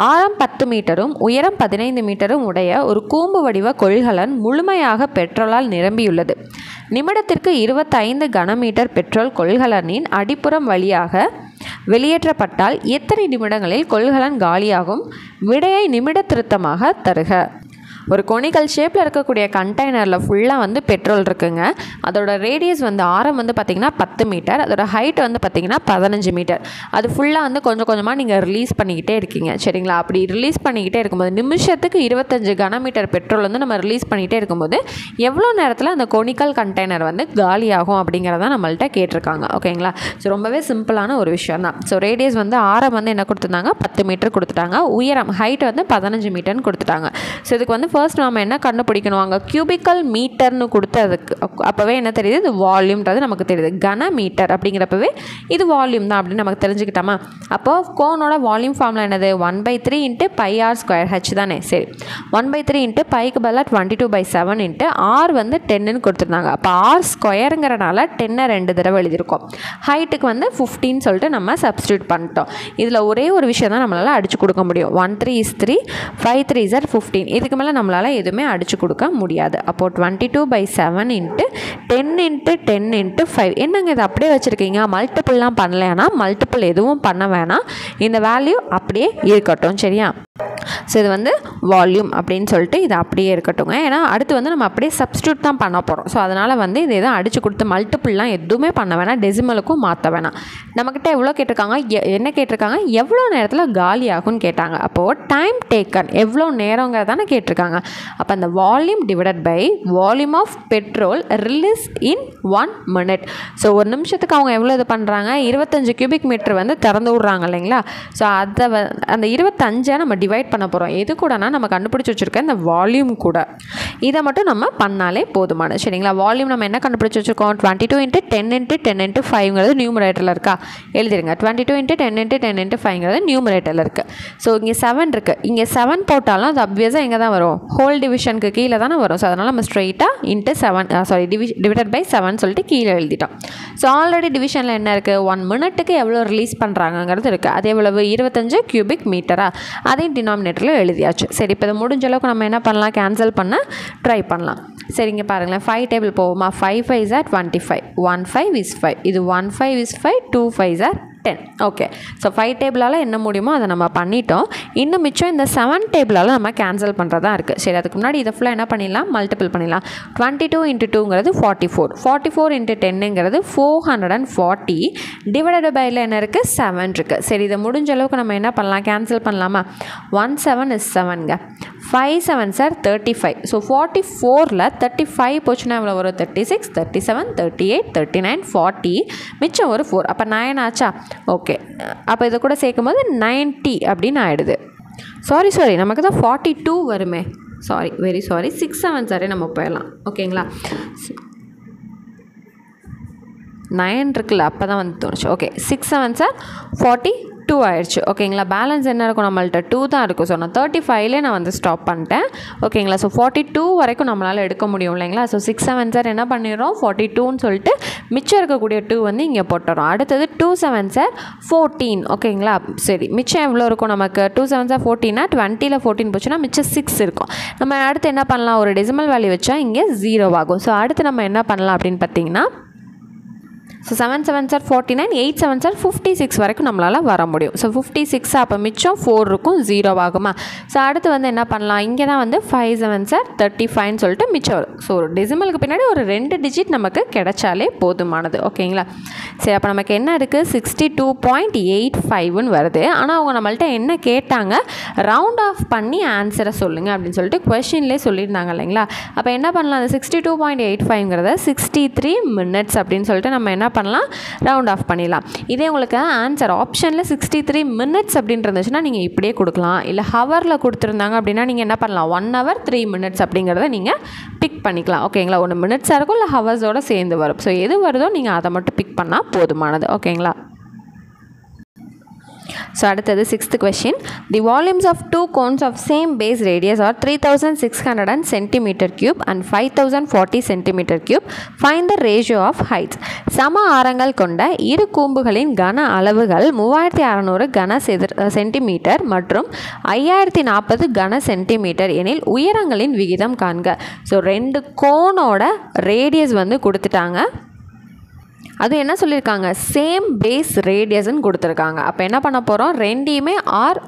ஆரம் 10 மீட்டரும் உயரம் 15 மீட்டரும் உடைய ஒரு கூம்பு வடிவ கொள்கலன் முழுமையாக பெட்ரோலால் நிரம்பியுள்ளது. நிமிடத்திற்கு 25 கனமீட்டர் பெட்ரோல் கொள்கலனின் அடிப்புறம் வழியாக வெளியேற்றப்பட்டால் எத்தனை நிமிடங்களில் கொள்கலன் காலியாகும்? விடையை நிமிட திருத்தமாக தருக. ஒரு கொனிக்கல் ஷேப்பில் இருக்கக்கூடிய கண்டெய்னரில் ஃபுல்லாக வந்து பெட்ரோல் இருக்குங்க. அதோட ரேடியஸ் வந்து ஆரம் வந்து பார்த்திங்கன்னா 10 மீட்டர், அதோட ஹைட் வந்து பார்த்திங்கன்னா 15 மீட்டர். அது ஃபுல்லாக வந்து கொஞ்சம் கொஞ்சமாக நீங்கள் ரிலீஸ் பண்ணிக்கிட்டே இருக்கீங்க சரிங்களா. அப்படி ரிலீஸ் பண்ணிக்கிட்டே இருக்கும்போது நிமிஷத்துக்கு 25 கனமீட்டர் பெட்ரோல் வந்து நம்ம ரிலீஸ் பண்ணிகிட்டே இருக்கும்போது எவ்வளோ நேரத்தில் அந்த கொனிக்கல் கண்டெய்னர் வந்து காலியாகும் அப்படிங்கிறத நம்மள்கிட்ட கேட்டிருக்காங்க. ஓகேங்களா. ஸோ ரொம்பவே சிம்பிளான ஒரு விஷயம் தான். ஸோ ரேடியஸ் வந்து ஆரம் வந்து என்ன கொடுத்துருந்தாங்க, 10 மீட்டர் கொடுத்துட்டாங்க. உயரம் ஹைட் வந்து 15 மீட்டர்னு கொடுத்துட்டாங்க. ஸோ இதுக்கு வந்து ஃபர்ஸ்ட் நம்ம என்ன கண்டுபிடிக்கணும், அங்கே கியூபிக்கல் மீட்டர்னு கொடுத்ததுக்கு அப்போவே என்ன தெரியுது, இது வால்யூம்ன்றது நமக்கு தெரியுது. கன மீட்டர் அப்படிங்கிறப்பவே இது வால்யூம் தான் அப்படின்னு நமக்கு தெரிஞ்சுக்கிட்டோமா. அப்போ கோனோட வால்யூம் ஃபார்முலா என்னது, 1/3 × πr²h தானே. சரி, 1/3 × πக்கு பதிலாக 22/7 × r வந்து 10ன்னு கொடுத்துருந்தாங்க. அப்போ ஆர் ஸ்கொயருங்கிறனால 10 2 தடவை எழுதியிருக்கோம். ஹைட்டுக்கு வந்து 15 சொல்லிட்டு நம்ம சப்ஸ்டியூட் பண்ணிட்டோம். இதில் ஒரே ஒரு விஷயம் தான் நம்மளால் அடிச்சு கொடுக்க முடியும். 1 3 is 3, 5 3 is 15. இதுக்கு மேலே நம்மளால் எதுவுமே அடிச்சு கொடுக்க முடியாது. அப்போது 22/7 × 10 × 10 × 5. என்னங்க இது அப்படியே வச்சுருக்கீங்க, மல்டிபிள்லாம் பண்ணலைன்னா மல்டிபிள் எதுவும் பண்ண வேணாம், இந்த வேல்யூ அப்படியே இருக்கட்டும் சரியா. ஸோ இது வந்து வால்யூம் அப்படின்னு சொல்லிட்டு இது அப்படியே இருக்கட்டுங்க. ஏன்னா அடுத்து வந்து நம்ம அப்படியே சப்ஸ்டியூட் தான் பண்ண போகிறோம். ஸோ அதனால் வந்து இது எதுவும் அடித்து கொடுத்து மல்டிபிள்லாம் எதுவுமே பண்ண வேணாம், டெசிமலுக்கும் மாற்ற வேணாம். நம்மக்கிட்ட எவ்வளோ கேட்டிருக்காங்க, என்ன கேட்டிருக்காங்க, எவ்வளோ நேரத்தில் காலி ஆகும்னு கேட்டாங்க. அப்போது டைம் டேக்கன் எவ்வளோ நேரங்கிறதானே கேட்டிருக்காங்க. அப்போ அந்த volume divided by volume of petrol release in 1 minute. So ஒரு நிமிஷத்துக்கு அவங்க எவ்வளோ இது பண்ணுறாங்க, 25 கியூபிக் மீட்டர் வந்து திறந்து விட்றாங்க இல்லைங்களா. ஸோ அதை அந்த 25 நம்ம டிவைட் பண்ண போகிறோம். எது கூடனா நம்ம கண்டுபிடிச்சி வச்சுருக்க இந்த வால்யூம் கூட. இதை மட்டும் நம்ம பண்ணாலே போதுமான சரிங்களா. வால்யூம் நம்ம என்ன கண்டுபிடிச்சி வச்சுருக்கோம், 22 × 10 × 10 × 5ங்கிறது நியூமரேட்டரில் இருக்கா, எழுதிருங்க. 22 × 10 × 10 × 5ங்கிறது நியூமரேட்டரில் இருக்குது. ஸோ இங்கே 7 இருக்குது, இங்கே 7 போட்டாலும் அது அப்வியஸாக எங்கே தான் வரும், ஹோல் டிவிஷனுக்கு கீழே தானே வரும். ஸோ அதனால் நம்ம ஸ்ட்ரெயிட்டாக டிவைடட் பை 7 சொல்லிட்டு கீழே எழுதிட்டோம். ஸோ ஆல்ரெடி டிவிஷனில் என்ன இருக்குது, 1 மினிட்டுக்கு எவ்வளோ ரிலீஸ் பண்ணுறாங்கிறது இருக்குது. அது எவ்வளவு, 25 கியூபிக் மீட்டரா, அதையும் டினாமினேட்டரில் எழுதியாச்சு. சரி, இப்போ இதை முடிஞ்ச அளவுக்கு நம்ம என்ன பண்ணலாம், கேன்சல் பண்ண ட்ரை பண்ணலாம். சரிங்க பாருங்களேன், 5 டேபிள் போவோமா, 5 5s are 25, 1 5 is 5, இது 1 5 is 5, 2 5s are 10. Okay, so 5 டேபிளால் என்ன முடியுமோ அதை நம்ம பண்ணிட்டோம். இன்னும் மிச்சம் இந்த 7 டேபிளால் நம்ம கேன்சல் பண்ணுறதா இருக்குது. சரி, அதுக்கு முன்னாடி இதை ஃபுல்லாக என்ன பண்ணிடலாம், மல்டிபிள் பண்ணிடலாம். 22 × 2ங்கிறது 44, 44 × 10ங்கிறது 440, டிவைடட் பையில் என்ன இருக்குது, 7 இருக்குது. சரி, இதை முடிஞ்ச அளவுக்கு நம்ம என்ன பண்ணலாம், கேன்சல் பண்ணலாமா. 1 7 is 7ங்க, 5 7s are 35. ஸோ 44ல் 35 போச்சுன்னா எவ்வளோ வரும், 36, 37, 38, 39, 40, மிச்சம் ஒரு 4, அப்போ 9 ஆச்சா. ஓகே, அப்போ இதை கூட சேர்க்கும் போது 90 அப்படின்னு ஆகிடுது. சாரி நமக்கு தான் 42 வருமே, வெரி சாரி, 6 7 சாரி நம்ம போயிடலாம். ஓகேங்களா, 9 இருக்குல்ல, அப்போ தான் வந்து தோணுச்சு. ஓகே, 6 7s are 42 ஆயிடுச்சு. ஓகேங்களா, பேலன்ஸ் என்ன இருக்கும், நம்மள்ட்ட 2 தான் இருக்கும். ஸோ நான் 35லே நான் வந்து ஸ்டாப் பண்ணிட்டேன். ஓகேங்களா, ஸோ 42 வரைக்கும் நம்மளால் எடுக்க முடியும் இல்லைங்களா. ஸோ 6 7s are என்ன பண்ணிடுறோம், 42ன்னு சொல்லிட்டு மிச்சம் இருக்கக்கூடிய 2 வந்து இங்கே போட்டுறோம். அடுத்தது 2 7s are 14. ஓகேங்களா, சரி, மிச்சம் எவ்வளோ இருக்கும் நமக்கு, 2 7s are 14னா 20ல் 14 போச்சுன்னா மிச்சம் 6 இருக்கும். நம்ம அடுத்து என்ன பண்ணலாம், ஒரு டெசிமல் வேல்யூ வச்சா இங்கே 0 ஆகும். ஸோ அடுத்து நம்ம என்ன பண்ணலாம் அப்படின்னு பார்த்தீங்கன்னா, so 7 7s are 49, 8 7s are 56 வரைக்கும் நம்மளால் வர முடியும். ஸோ 56, அப்போ மிச்சம் 4 இருக்கும், 0 ஆகுமா. ஸோ அடுத்து வந்து என்ன பண்ணலாம், இங்கே தான் வந்து 5 7s are 35ன்னு சொல்லிட்டு மிச்சம் வரும். ஸோ ஒரு டெசிமலுக்கு பின்னாடி ஒரு 2 டிஜிட் நமக்கு கிடைச்சாலே போதுமானது. ஓகேங்களா, சரி, அப்போ நமக்கு என்ன இருக்குது, 62.85ன்னு வருது. ஆனால் அவங்க நம்மள்ட்ட என்ன கேட்டாங்க, ரவுண்ட் ஆஃப் பண்ணி ஆன்சரை சொல்லுங்கள் அப்படின்னு சொல்லிட்டு கொஷின்லேயே சொல்லியிருந்தாங்க இல்லைங்களா. அப்போ என்ன பண்ணலாம், அந்த 62.85ங்கிறத 63 minutes அப்படின்னு சொல்லிட்டு நம்ம என்ன பண்ணலாம், ரவுண்ட் ஆஃப் பண்ணிடலாம். இதே உங்களுக்கு ஆன்சர் ஆப்ஷனில் 63 minutes அப்படின்னு இருந்துச்சுன்னா நீங்கள் இப்படியே கொடுக்கலாம். இல்லை ஹவரில் கொடுத்துருந்தாங்க அப்படின்னா நீங்கள் என்ன பண்ணலாம், 1 hour 3 minutes அப்படிங்கிறத நீங்கள் பிக் பண்ணிக்கலாம். ஓகேங்களா, 1 minutes இருக்கும், இல்லை ஹவர்ஸோடு சேர்ந்து வரும். ஸோ எது வருதோ நீங்கள் அதை மட்டும் பிக் பண்ணால் போதுமானது. ஓகேங்களா, ஸோ அடுத்தது 6th question. The volumes of 2 cones of same base radius are 3600 cm³ and 5040 cm³. Find the ratio of heights. சம ஆரங்கள் கொண்ட இரு கூம்புகளின் கன அளவுகள் 3600 கன சென்டிமீட்டர் மற்றும் 5040 கன சென்டிமீட்டர் எனில் உயரங்களின் விகிதம் காண்க. ஸோ 2 கோனோட ரேடியஸ் வந்து கொடுத்துட்டாங்க. அது என்ன சொல்லியிருக்காங்க, சேம் பேஸ் ரேடியஸ்ன்னு கொடுத்துருக்காங்க. அப்போ என்ன பண்ண போகிறோம், ரெண்டையுமே ஆர்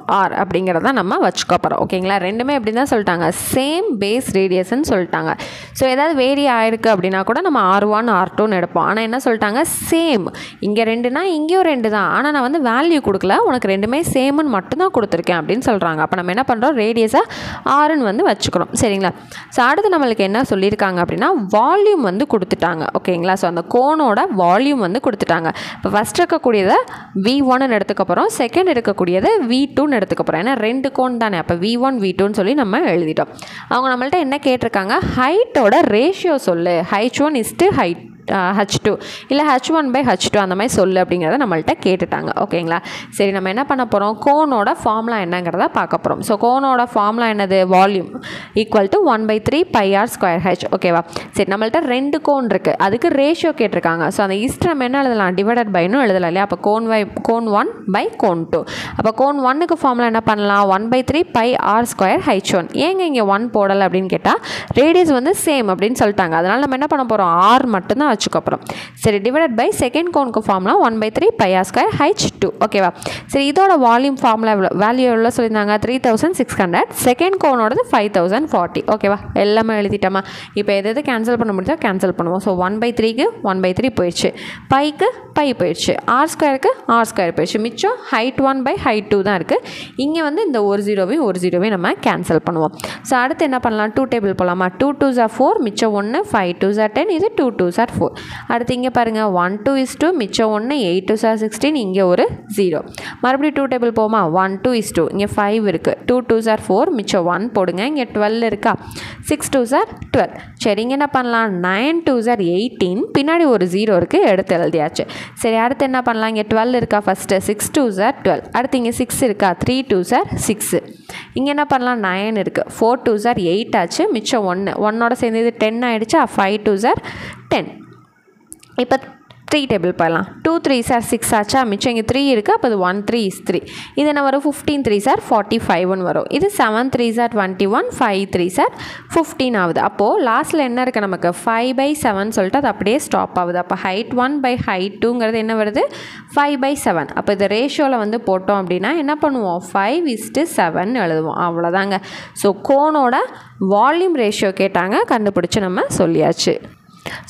அப்படிங்கிறத நம்ம வச்சுக்க போகிறோம். ஓகேங்களா, ரெண்டுமே எப்படி தான் சொல்லிட்டாங்க, சேம் பேஸ் ரேடியஸ்ன்னு சொல்லிட்டாங்க. ஸோ ஏதாவது வேரி ஆயிருக்கு அப்படின்னா கூட நம்ம R1 R2ன்னு எடுப்போம். ஆனால் என்ன சொல்லிட்டாங்க, சேம். இங்கே 2னா இங்கேயும் 2 தான், ஆனால் நான் வந்து வேல்யூ கொடுக்கல, உனக்கு ரெண்டுமே சேம்னு மட்டும்தான் கொடுத்துருக்கேன் அப்படின்னு சொல்கிறாங்க. அப்போ நம்ம என்ன பண்ணுறோம், ரேடியஸாக ஆர்ன்னு வந்து வச்சுக்கிறோம். சரிங்களா. ஸோ அடுத்து நம்மளுக்கு என்ன சொல்லியிருக்காங்க அப்படின்னா, வால்யூம் வந்து கொடுத்துட்டாங்க. ஓகேங்களா. ஸோ அந்த கோனோட வால்யூம் வந்து கொடுத்துட்டாங்க. இப்போ ஃபஸ்ட் இருக்கக்கூடியதை V1ன்னு எடுத்துக்க போகிறோம், செகண்ட் இருக்கக்கூடியதை V2ன்னு எடுத்துக்க போகிறோம். ஏன்னா 2 கோன் தானே, அப்போ V1 V2ன்னு சொல்லி நம்ம எழுதிட்டோம். அவங்க நம்மள்ட்ட என்ன கேட்டிருக்காங்க, ஹைட்டோட ரேஷியோ சொல்லு, H1 is to H2 இல்லை H1/H2 அந்த மாதிரி சொல்லு அப்படிங்கிறத நம்மள்ட்ட கேட்டுட்டாங்க. ஓகேங்களா. சரி, நம்ம என்ன பண்ண போகிறோம், கோனோட ஃபார்முலா என்னங்கிறத பார்க்க போகிறோம். ஸோ கோனோட ஃபார்முலா என்னது, வால்யூம் ஈக்குவல் டு 1/3 πr²h. ஓகேவா. சரி, நம்மள்ட்ட 2 கோன் இருக்குது, அதுக்கு ரேஷியோ கேட்டிருக்காங்க. ஸோ அந்த ஈஸ்ட் நம்ம என்ன எழுதலாம், டிவைடட் பைன்னு எழுதலாம் இல்லையா. அப்போ கோன் 1/கோன் 2. அப்போ கோன் 1க்கு ஃபார்முலா என்ன பண்ணலாம், 1/3 πr²h1. ஏங்க இங்கே 1 போடலை அப்படின்னு கேட்டால், ரேடியஸ் வந்து சேம் அப்படின்னு சொல்லிட்டாங்க. அதனால் நம்ம என்ன பண்ண போகிறோம், ஆர் மட்டும்தான் வச்சுக்கப்புறம். சரி, டிவைடட் பை செகண்ட் கோனுக்கு ஃபார்முலா 1/3 πr²h2. ஓகேவா. சரி, இதோட வால்யூம் ஃபார்முலா வேல்யூ எவ்வளோ சொல்லியிருந்தாங்க, 3600. செகண்ட் கோனோடது 5040. ஓகேவா. எல்லாமே எழுதிட்டோமா. இப்போ எது கேன்சல் பண்ண முடியுதோ கேன்சல் பண்ணுவோம். ஸோ 1/3க்கு 1/3 போயிடுச்சு, பைக்கு பை போயிடுச்சு, R²க்கு R² போயிடுச்சு, மிச்சம் H1/H2 தான் இருக்குது. இங்கே வந்து இந்த ஒரு ஜீரோவையும் நம்ம கேன்சல் பண்ணுவோம். ஸோ அடுத்து என்ன பண்ணலாம், 2 டேபிள் போகலாமா. 2 2s are 4, மிச்சம் 1, 5 2s are 10, இது 2 2s are 4. அடுத்து இங்கே பாருங்கள், 1 2 is 2, மிச்சம் 1, 8 2s are 16, இங்கே ஒரு 0. மறுபடியும் 2 டேபிள் போமா, 1 2 is 2, இங்கே 5 இருக்குது, 2 2s are 4, மிச்சம் 1 போடுங்க, இங்கே 12 இருக்கா, 6 2s are 12. சரி, இங்கே என்ன பண்ணலாம், 9 2s are 18, பின்னாடி ஒரு 0 இருக்குது, எடுத்து எழுதியாச்சு. சரி, அடுத்து என்ன பண்ணலாம், இங்கே 12 இருக்கா, ஃபஸ்ட்டு 6 2s are 12. அடுத்து இங்கே 6 இருக்கா, 3 2s are 6. இங்கே என்ன பண்ணலாம், 9 இருக்குது, 4 2s are 8 ஆச்சு, மிச்சம் 1 சேர்ந்து இது 10 ஆகிடுச்சா, 5 2s are 10. இப்போ 3 டேபிள் போயிடலாம். 2 3s are 6 ஆச்சா, மிச்சம் இங்கே 3 இருக்குது, அப்போ அது 1 3 is 3. இது என்ன வரும், 15 3s are 45ன்னு வரும். இது 7 3s are 21, 5 3s are 15 ஆகுது. அப்போது லாஸ்ட்டில் என்ன இருக்குது நமக்கு, 5/7 சொல்லிட்டு அது அப்படியே ஸ்டாப் ஆகுது. அப்போ H1/H2ங்கிறது என்ன வருது, 5/7. அப்போ இது ரேஷியோவில் வந்து போட்டோம் அப்படின்னா என்ன பண்ணுவோம், 5:7 எழுதுவோம். அவ்வளோதாங்க. ஸோ கோனோட வால்யூம் ரேஷியோ கேட்டாங்க, கண்டுபிடிச்சி நம்ம சொல்லியாச்சு.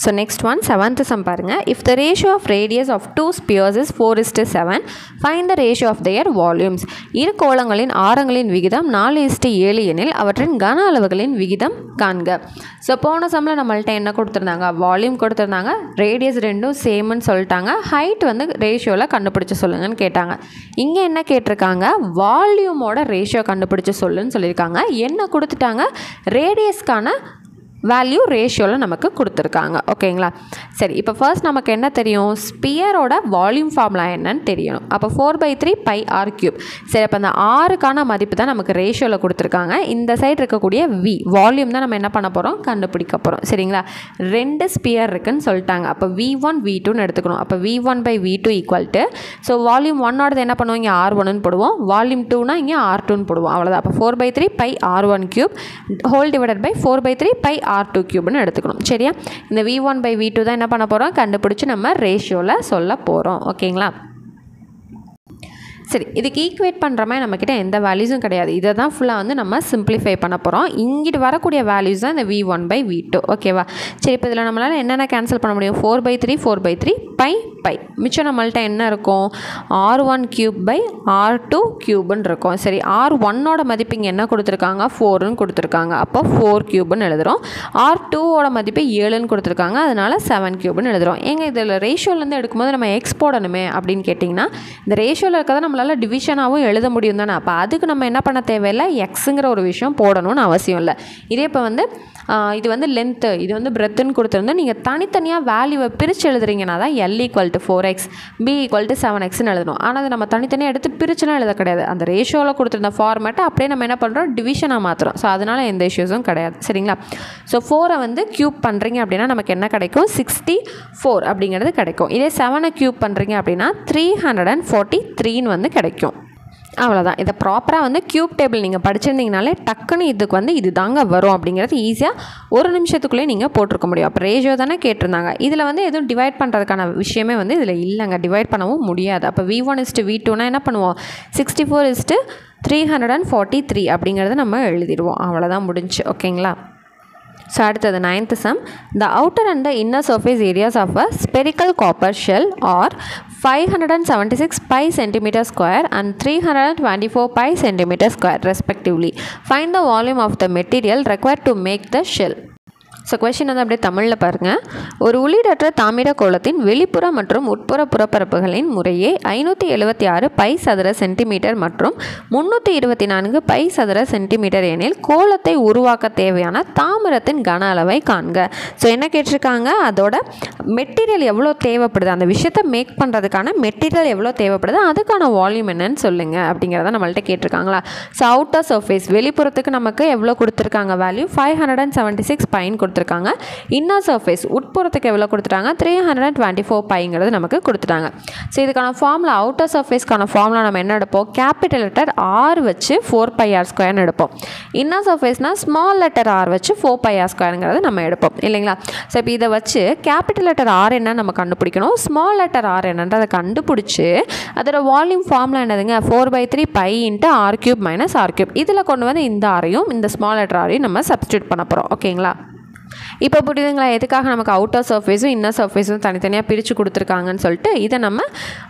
So next one, 7th sum பாருங்க. If the ratio of radius of two spheres is 4:7, find the ratio of their volumes. இரு கோளங்களின் ஆரங்களின் விகிதம் 4:7 எனில் அவற்றின் கன அளவுகளின் விகிதம் காண்க. ஸோ போன சம்மில் நம்மள்ட்ட என்ன கொடுத்துருந்தாங்க, வால்யூம் கொடுத்துருந்தாங்க, ரேடியஸ் ரெண்டும் சேம்னு சொல்லிட்டாங்க, ஹைட் வந்து ரேஷியோவில் கண்டுபிடிச்சி சொல்லுங்கன்னு கேட்டாங்க. இங்கே என்ன கேட்டிருக்காங்க, வால்யூமோட ரேஷியோ கண்டுபிடிச்சி சொல்லுன்னு சொல்லியிருக்காங்க. என்ன கொடுத்துட்டாங்க, ரேடியஸ்க்கான வேல்யூ ரேஷியோவில் நமக்கு கொடுத்துருக்காங்க. ஓகேங்களா. சரி, இப்போ ஃபர்ஸ்ட் நமக்கு என்ன தெரியும், ஸ்பியரோட வால்யூம் ஃபார்முலா என்னன்னு தெரியணும். அப்போ 4/3 πr³. சரி, அப்போ அந்த ஆறுக்கான மதிப்பு தான் நமக்கு ரேஷியோவில் கொடுத்துருக்காங்க. இந்த சைடு இருக்கக்கூடிய வால்யூம் தான் நம்ம என்ன பண்ண போகிறோம், கண்டுபிடிக்க போகிறோம். சரிங்களா. 2 ஸ்பியர் இருக்குன்னு சொல்லிட்டாங்க. அப்போ V1 V2ன்னு எடுத்துக்கணும். அப்போ V1/V2 equal to, so volume 1ஓடது என்ன பண்ணுவோம், இங்கே R1ன்னு போடுவோம், வால்யூம் 2னா இங்கே R2ன்னு போடுவோம். அவ்வளோதான். அப்போ 4/3 πr1³ whole divided by 4/3 πr2³ எடுத்துக்கணும். சரியா. இந்த V1/V2 தான் என்ன பண்ண போகிறோம், கண்டுபிடிச்சி நம்ம ரேஷியோவில் சொல்ல போகிறோம். ஓகேங்களா. சரி, இதுக்கு ஈக்குவேட் பண்ணுற மாதிரி நம்மக்கிட்ட எந்த வேல்யூஸும் கிடையாது. இதை தான் ஃபுல்லாக வந்து நம்ம சிம்பிளிஃபை பண்ண போகிறோம். இங்கிட்டு வரக்கூடிய வேல்யூஸ் தான் இந்த V1/V2. ஓகேவா. சரி, இப்போ இதில் நம்மளால் என்னென்ன கேன்சல் பண்ண முடியும், 4/3 π மிச்சம் நம்மள்ட்ட என்ன இருக்கும், R1³/R2³ இருக்கும். சரி, R1ஓட மதிப்பு இங்கே என்ன கொடுத்துருக்காங்க, 4ன்னு கொடுத்துருக்காங்க. அப்போ 4³ எழுதுகிறோம். R2ஓட மதிப்பு 7ன்னு கொடுத்துருக்காங்க, அதனால் 7³ எழுதுகிறோம். ஏங்க இதில் ரேஷியோலேருந்து எடுக்கும்போது நம்ம எக்ஸ் போடணுமே அப்படின்னு கேட்டிங்கன்னா, இந்த ரேஷியோவில் இருக்கிறத நம்மளால் டிவிஷனாகவும் எழுத முடியும் தானே. அப்போ அதுக்கு நம்ம என்ன பண்ண தேவையில்லை, எக்ஸுங்கிற ஒரு விஷயம் போடணும்னு அவசியம் இல்லை. இதே இப்போ வந்து இது வந்து லென்த்து, இது வந்து பிரெத்துன்னு கொடுத்துருந்து நீங்கள் தனித்தனியாக வேல்யூவை பிரித்து எழுதுறீங்கன்னா தான் L = 4x, B = 7xன்னு எழுதணும். ஆனால் அது நம்ம தனித்தனியாக எடுத்து பிரிச்சுனா எழுத கிடையாது. அந்த ரேஷியோவில் கொடுத்துருந்த ஃபார்மேட்டை அப்படியே நம்ம என்ன பண்ணுறோம், டிவிஷனாக மாற்றுறோம். ஸோ அதனால் எந்த இஷ்யூஸும் கிடையாது. சரிங்களா. ஸோ 4 வந்து க்யூப் பண்ணுறீங்க அப்படின்னா நமக்கு என்ன கிடைக்கும், 64 அப்படிங்கிறது கிடைக்கும். இதே 7 க்யூப் பண்ணுறீங்க அப்படின்னா 343ன்னு வந்து கிடைக்கும். அவ்வளோதான். இதை ப்ராப்பராக வந்து க்யூப் டேபிள் நீங்கள் படிச்சிருந்தீங்கனாலே டக்குன்னு இதுக்கு வந்து இது தாங்க வரும் அப்படிங்கிறது ஈஸியாக ஒரு நிமிஷத்துக்குள்ளே நீங்கள் போட்டிருக்க முடியும். அப்போ ரேஷியோ தானே கேட்டிருந்தாங்க. இதில் வந்து எதுவும் டிவைட் பண்ணுறதுக்கான விஷயமே வந்து இதில் இல்லைங்க, டிவைட் பண்ணவும் முடியாது. அப்போ V1:V2னா என்ன பண்ணுவோம், 64:343 அப்படிங்கிறத நம்ம எழுதிடுவோம். அவ்வளோதான் முடிஞ்சு. ஓகேங்களா. ஸோ அடுத்தது 9th sum. The outer and the inner surface areas of a spherical copper shell are 576 pi centimeter square and 324 pi centimeter square respectively. Find the volume of the material required to make the shell. So question வந்து அப்படியே தமிழில் பாருங்கள். ஒரு உள்ளீடற்ற தாமிர கோளத்தின் வெளிப்புற மற்றும் உட்புற புறப்பரப்புகளின் முறையே 576 பை சதுர சென்டிமீட்டர் மற்றும் 324 பை சதுர சென்டிமீட்டர் எனில் கோளத்தை உருவாக்க தேவையான தாமிரத்தின் கன அளவை காண்க. ஸோ என்ன கேட்டிருக்காங்க, அதோட மெட்டீரியல் எவ்வளோ தேவைப்படுது, அந்த விஷயத்தை மேக் பண்ணுறதுக்கான மெட்டீரியல் எவ்வளோ தேவைப்படுது, அதுக்கான வால்யூம் என்னன்னு சொல்லுங்கள் அப்படிங்கிறத நம்மள்ட்ட கேட்டிருக்காங்களா. ஸோ அவுட்டர் சர்ஃபேஸ் வெளிப்புறத்துக்கு நமக்கு எவ்வளோ கொடுத்துருக்காங்க, வேல்யூ 576 பைன் கொடுத்துருக்காங்க. இன்னர் சர்ஃபேஸ் உட்புறத்துக்கு எவ்வளோ கொடுத்துட்டாங்க, 324 பைங்கிறது நமக்கு கொடுத்துட்டாங்க. ஸோ இதுக்கான ஃபார்முலா, அவுட்டர் சர்ஃபேஸ்க்கான ஃபார்முலா நம்ம என்ன எடுப்போம், கேபிட்டல் லெட்டர் ஆர் வச்சு 4πr² எடுப்போம். இன்னர் சர்ஃபேஸ்னால் ஸ்மால் லெட்டர் ஆர் வச்சு 4πr² நம்ம எடுப்போம் இல்லைங்களா. ஸோ இப்போ இதை வச்சு கேபிட்டல் லெட்டர் ஆர் என்ன நம்ம கண்டுபிடிக்கணும், ஸ்மால் லெட்டர் ஆர் என்னன்றதை கண்டுபிடிச்சி அதோட வால்யூம் ஃபார்முலா என்னதுங்க, 4/3 π × r³ - r³. இதில் கொண்டு வந்து இந்த ஆரையும் இந்த ஸ்மால் லெட்டர் ஆரையும் நம்ம சப்ஸ்டியூட் பண்ண போகிறோம். ஓகேங்களா. இப்போ புரியுதுங்களா எதுக்காக நமக்கு அவுட்டர் சர்ஃபேஸும் இன்னர் சர்ஃபேஸும் தனித்தனியாக பிரித்து கொடுத்துருக்காங்கன்னு சொல்லிட்டு இதை நம்ம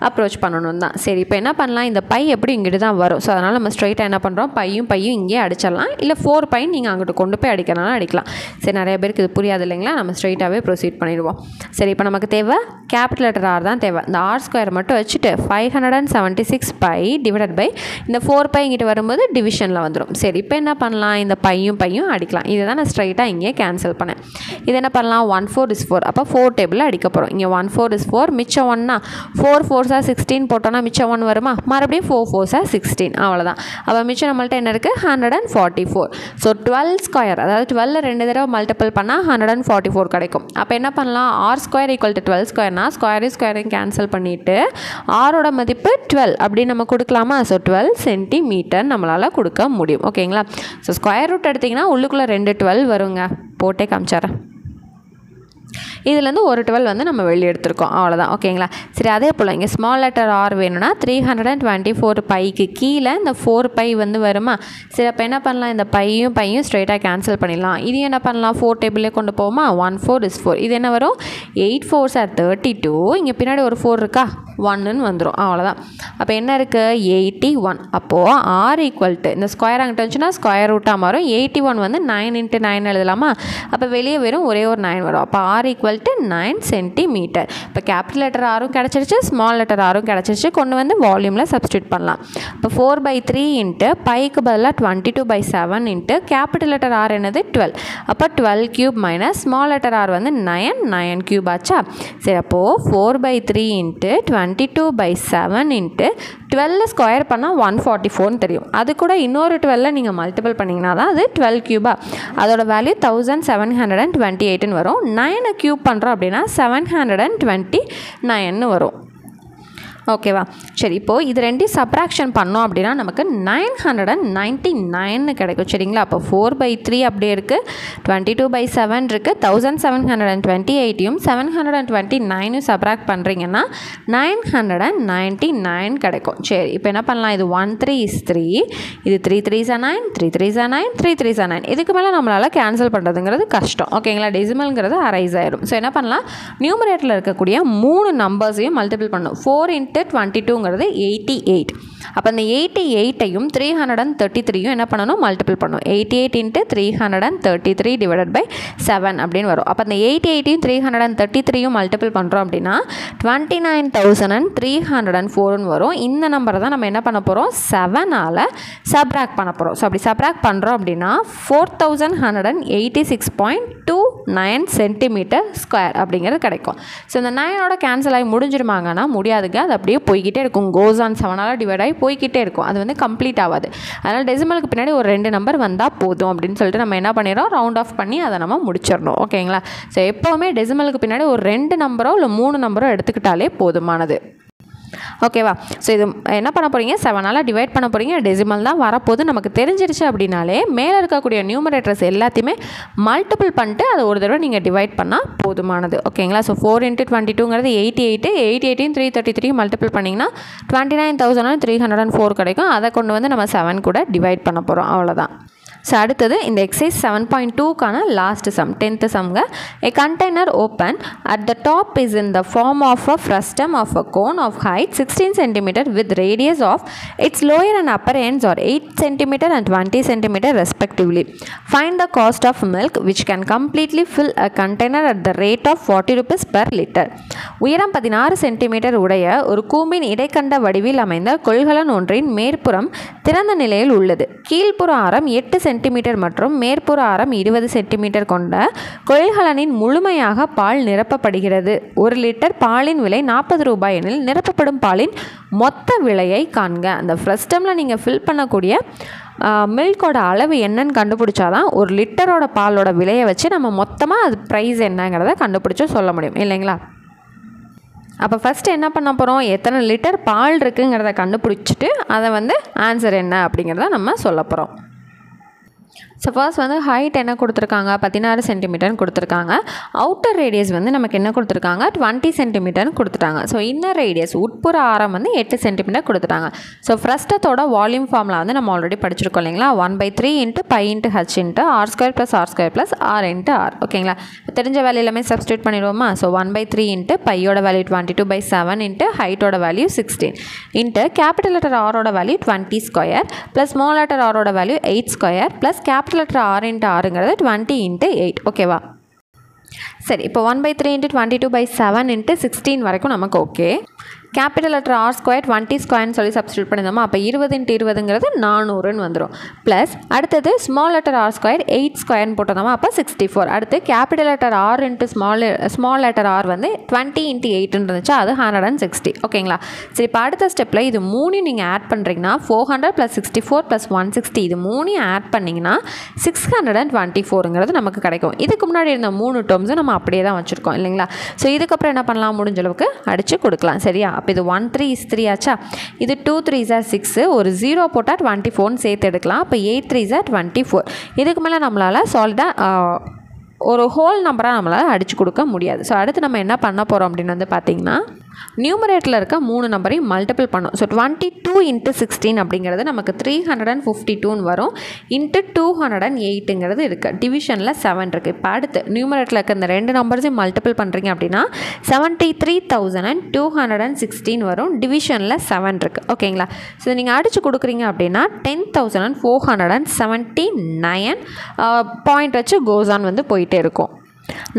அப்ரோச் பண்ணணும் தான். சரி, இப்போ என்ன பண்ணலாம், இந்த பை எப்படி இங்கிட்டு தான் வரும். ஸோ அதனால் நம்ம ஸ்ட்ரைட்டாக என்ன பண்ணுறோம், பையும் இங்கே அடிச்சிடலாம். இல்லை 4 பை நீங்கள் அங்கிட்டு கொண்டு போய் அடிக்கிறனால அடிக்கலாம். சரி, நிறைய பேருக்கு இது புரியாது இல்லைங்களா, நம்ம ஸ்ட்ரைட்டாகவே ப்ரொசீட் பண்ணிடுவோம். சரி, இப்போ நமக்கு தேவை கேபிட்டல் லெட்டர் ஆர் தான் தேவை. இந்த r² மட்டும் வச்சுட்டு 576 பை டிவைடட் பை இந்த 4 பை இங்கிட்டு வரும்போது டிவிஷனில் வந்துடும். சரி, இப்போ என்ன பண்ணலாம், இந்த பையும் அடிக்கலாம். இதை தான் நான் ஸ்ட்ரைட்டாக இங்கே கேன்சல் பண்ணேன். இது என்ன பண்ணலாம், 1 4 is 4. அப்போ 4 டேபிளில் அடிக்க போகிறோம். இங்கே 1 4 is 4, மிச்சம் 1னா 4 4s are 16 போட்டோன்னா மிச்சம் 1 வருமா, மறுபடியும் 4 4s are 16. அவ்வளோதான். அப்போ மிச்சம் நம்மள்ட்ட என்ன இருக்குது, 144. ஸோ 12², அதாவது 12 2 தடவை மல்டிபிள் பண்ணால் 144 கிடைக்கும். அப்போ என்ன பண்ணலாம், r² = 12²னா ஸ்கொயரையும் கேன்சல் பண்ணிவிட்டு ஆரோட மதிப்பு 12 அப்படி நம்ம கொடுக்கலாமா. ஸோ 12 சென்டிமீட்டர் நம்மளால் கொடுக்க முடியும். ஓகேங்களா. ஸோ ஸ்கொயர் ரூட் எடுத்திங்கன்னா உள்ளுக்குள்ளே 2 12 வருங்க. போட்டே காமிச்சாரேன். இதுலேருந்து ஒரு 12 வந்து நம்ம வெளியே எடுத்துருக்கோம். அவ்வளோதான். ஓகேங்களா. சரி, அதே போல் இங்கே ஸ்மால் லெட்டர் ஆர் வேணும்னா 324 பைக்கு கீழே இந்த 4 பை வந்து வருமா. சரி, அப்போ என்ன பண்ணலாம், இந்த பையும் ஸ்ட்ரைட்டாக கேன்சல் பண்ணிடலாம். இது என்ன பண்ணலாம், 4 டேபிளே கொண்டு போவோமா. 1 4 is 4. இது என்ன வரும், 8 4s are 32. இங்கே பின்னாடி ஒரு 4 இருக்கா, 1ன்னு வந்துடும். அவ்வளோதான். அப்போ என்ன இருக்குது, 81. அப்போது r = இந்த ஸ்கொயர் அங்கிட்ட வந்துச்சுன்னா ஸ்கொயர் ரூட்டாக மாறும். 81 வந்து 9 × 9 எழுதலாமா. அப்போ வெளியே வெறும் ஒரே ஒரு 9 வரும். அப்போ r = 9 சென்டிமீட்டர். இப்போ கேபிட்டல் லெட்டர் ஆரும் கிடச்சிருச்சு, ஸ்மால் லெட்டர் ஆரும் கிடச்சிருச்சு. கொண்டு வந்து வால்யூமில் சப்ஸ்டியூட் பண்ணலாம். இப்போ 4/3 × பைக்கு பதிலாக 22/7 × கேபிட்டல் லெட்டர் ஆர் என்னது 12. அப்போ 12³ - ஸ்மால் லெட்டர் ஆர் வந்து 9 ஆச்சா. சரி, அப்போது 4/3 × 22/7 × 12 ஸ்கொயர் பண்ணால் 144ன்னு தெரியும். அது கூட இன்னொரு 12 நீங்கள் மல்டிபிள் பண்ணிங்கன்னா தான் அது 12³ அதோட வேல்யூ 1728ன்னு வரும். 9 க்யூப் பண்ணுறோம் அப்படின்னா 729ன்னு வரும். ஓகேவா. சரி, இப்போது இது ரெண்டையும் சப்ராக்ஷன் பண்ணோம் அப்படின்னா நமக்கு 999 கிடைக்கும். சரிங்களா. அப்போ 4/3 அப்படியே இருக்குது, 22/7 இருக்குது, 1728யும் 729யும் சப்ராக்ட் பண்ணுறீங்கன்னா 999 கிடைக்கும். சரி, இப்போ என்ன பண்ணலாம், இது 1 3 is 3, இது 3 3s are 9, 3 3s are 9, 3 3s are 9. இதுக்கு மேலே நம்மளால் கேன்சல் பண்ணுறதுங்கிறது கஷ்டம். ஓகேங்களா. டெசிமல்ங்கிறது அரைஸ் ஆயிடும். ஸோ என்ன பண்ணலாம், நியூமரேட்டரில் இருக்கக்கூடிய 3 நம்பர்ஸையும் மல்டிபிள் பண்ணணும். 4 × 22ங்கிறது 88. அப்போ அந்த 88ஐயும் 333யும் என்ன பண்ணணும், மல்டிபிள் பண்ணணும். 88 × 333 / 7 அப்படின்னு வரும். அப்போ அந்த 88ஐயும் 333யும் மல்டிபிள் பண்ணுறோம் அப்படின்னா 29304ன்னு வரும். இந்த நம்பரை தான் நம்ம என்ன பண்ண போகிறோம், 7ஆல் சப்ராக்ட் பண்ண போகிறோம். ஸோ அப்படி சப்ராக்ட் பண்ணுறோம் அப்படின்னா 4186.29 சென்டிமீட்டர் ஸ்கொயர் அப்படிங்கிறது கிடைக்கும். ஸோ இந்த 9ஓட கேன்சல் ஆகி முடிஞ்சிருமாங்கன்னா முடியாதுங்க. அது அப்படியே போய்கிட்டே இருக்கும். கோஸ் ஆன் 7ஆல் டிவைட் ஆகி போய்கிட்டே இருக்கும். அது வந்து கம்ப்ளீட் ஆகாது. அதனால் டெசிமலுக்கு பின்னாடி ஒரு 2 நம்பர் வந்தால் போதும் அப்படின்னு சொல்லிட்டு நம்ம என்ன பண்ணிடுறோம், ரவுண்ட் ஆஃப் பண்ணி அதை நம்ம முடிச்சிடணும். ஓகேங்களா. ஸோ எப்போவுமே டெசிமலுக்கு பின்னாடி ஒரு 2 நம்பரோ இல்லை 3 நம்பரோ எடுத்துக்கிட்டாலே போதுமானது. ஓகேவா. ஸோ இது என்ன பண்ண போகிறீங்க, 7ஆல் டிவைட் பண்ண போகிறீங்க. டெசிமல் தான் வரப்போது நமக்கு தெரிஞ்சிருச்சு அப்படின்னாலே மேலே இருக்கக்கூடிய நியூமரேட்டர்ஸ் எல்லாத்தையுமே மல்டிபிள் பண்ணிட்டு அதை ஒரு தடவை நீங்கள் டிவைட் பண்ணால் போதுமானது. ஓகேங்களா. ஸோ 4 × 22ங்கிறது 88, 88 333 மல்டிபிள் பண்ணிங்கன்னா 29,304 கிடைக்கும். அதை கொண்டு வந்து நம்ம 7 கூட டிவைட் பண்ண போகிறோம். அவ்வளோதான். ஸோ அடுத்தது இந்த எக்ஸசைஸ் 7.2க்கான லாஸ்ட் சம் 10th சம்ங்க. A container open at the top is in the form of a frustum of a cone of height 16 cm with radius of its lower and upper ends are 8 cm and 20 cm respectively. Find the cost of milk which can completely fill a container at the rate of 40 rupees per liter. உயரம் 16 cm உடைய ஒரு கூம்பின் இடைக்கண்ட வடிவில் அமைந்த கொள்கலன் ஒன்றின் மேற்புறம் திறந்த நிலையில் உள்ளது. கீழ்ப்புற ஆரம் 8 சென்டிமீட்டர் மற்றும் மேற்புற ஆரம் 20 சென்டிமீட்டர் கொண்ட கொள்கலனின் முழுமையாக பால் நிரப்பப்படுகிறது. 1 லிட்டர் பாலின் விலை 40 ரூபாய் எனில் நிரப்பப்படும் பாலின் மொத்த விலையை காண்க. அந்த ஃப்ரஸ்டமில் நீங்கள் ஃபில் பண்ணக்கூடிய மில்கோட அளவு என்னன்னு கண்டுபிடிச்சாதான் 1 லிட்டரோட பாலோட விலையை வச்சு நம்ம மொத்தமாக அது ப்ரைஸ் என்னங்கிறத கண்டுபிடிச்சி சொல்ல முடியும் இல்லைங்களா. அப்போ ஃபஸ்ட்டு என்ன பண்ண போகிறோம், எத்தனை லிட்டர் பால் இருக்குங்கிறத கண்டுபிடிச்சிட்டு அதை வந்து ஆன்சர் என்ன அப்படிங்கிறத நம்ம சொல்ல போகிறோம். ஸோ ஃபர்ஸ்ட் வந்து ஹைட் என்ன கொடுத்துருக்காங்க, 16 சென்டிமீட்டர்னு கொடுத்துருக்காங்க. அவுட்டர் ரேடியஸ் வந்து நமக்கு என்ன கொடுத்துருக்காங்க, 20 சென்டிமீட்டர்னு கொடுத்துட்டாங்க. ஸோ இன்னர் ரேடியஸ் உட்புற ஆரம் வந்து 8 சென்டிமீட்டர் கொடுத்துட்டாங்க. ஸோ ஃப்ரஸ்டத்தோட வால்யூம் ஃபார்மில் வந்து நம்ம ஆல்ரெடி படிச்சிருக்கோம் இல்லைங்களா. 1/3 × π × h × r² + r² + r × r. ஓகேங்களா. தெரிஞ்ச வேல்யூ எல்லாமே சப்ஸ்டியூட் பண்ணிடுவோமா. ஸோ 1/3 × πயோட வேல்யூ 22/7 × ஹைட்டோட வேல்யூ 16 × கேபிட்டல் லெட்டர் ஆரோட வேல்யூ 20² + ஸ்மால் லெட்டர் ஆரோட வேல்யூ 8² + கேபிட்டல் லெட்டர் r × rங்கிறது 20 × 8. ஓகேவா. சரி, இப்போ 1/3 × 22/7 × 16 வரைக்கும் நமக்கு ஓகே. கேபிட்டல் லெட்டர் r² 20² சொல்லி சப்ஸ்டியூட் பண்ணியிருந்தோமா. அப்போ 20 × 20ங்கிறது 400ன்னு வந்துடும். ப்ளஸ் அடுத்தது ஸ்மால் லெட்டர் r² 8² போட்டோம்னா அப்போ 64. அடுத்து capital letter r × small letter r வந்து 20 × 8ன்னு இருந்துச்சு, அது 160. ஓகேங்களா. சரி, இப்போ அடுத்த ஸ்டெப்பில் இது 3 நீங்கள் ஆட் பண்ணுறீங்கன்னா 400 + 64 + 160 இது 3 ஆட் பண்ணிங்கன்னா 624ங்கிறது நமக்கு கிடைக்கும். இதுக்கு முன்னாடி இருந்த 3 டேர்ம்ஸும் நம்ம அப்படியே தான் வச்சுருக்கோம் இல்லைங்களா. ஸோ இதுக்கப்புறம் என்ன பண்ணலாம், முடிஞ்ச அளவுக்கு அடித்து கொடுக்கலாம். சரியா. அப்போ இது 1 3 is 3 ஆச்சா. இது 2 3s are 6, ஒரு 0 போட்டால் 24ன்னு சேர்த்து எடுக்கலாம். அப்போ 8 3s are 24. இதுக்கு மேலே நம்மளால் சாலிடாக ஒரு ஹோல் நம்பராக நம்மளால் அடித்து கொடுக்க முடியாது. ஸோ அடுத்து நம்ம என்ன பண்ண போகிறோம் அப்படின்னு வந்து பார்த்திங்கன்னா, நியூமரேட்டில் இருக்க 3 நம்பரையும் மல்டிபிள் பண்ணும். ஸோ 22 × 16 அப்படிங்கிறது நமக்கு 352ன்னு வரும். × 208ங்கிறது இருக்குது. டிவிஷனில் 7 இருக்குது. இப்போ அடுத்து நியூமரேட்டில் இருக்க இந்த 2 நம்பர்ஸையும் மல்டிபிள் பண்ணுறீங்க அப்படின்னா 73,216 வரும். டிவிஷனில் 7 இருக்குது. ஓகேங்களா. ஸோ நீங்கள் அடித்து கொடுக்குறீங்க அப்படின்னா 10,479 பாயிண்ட் வச்சு கோசான் வந்து போயிட்டே இருக்கும்.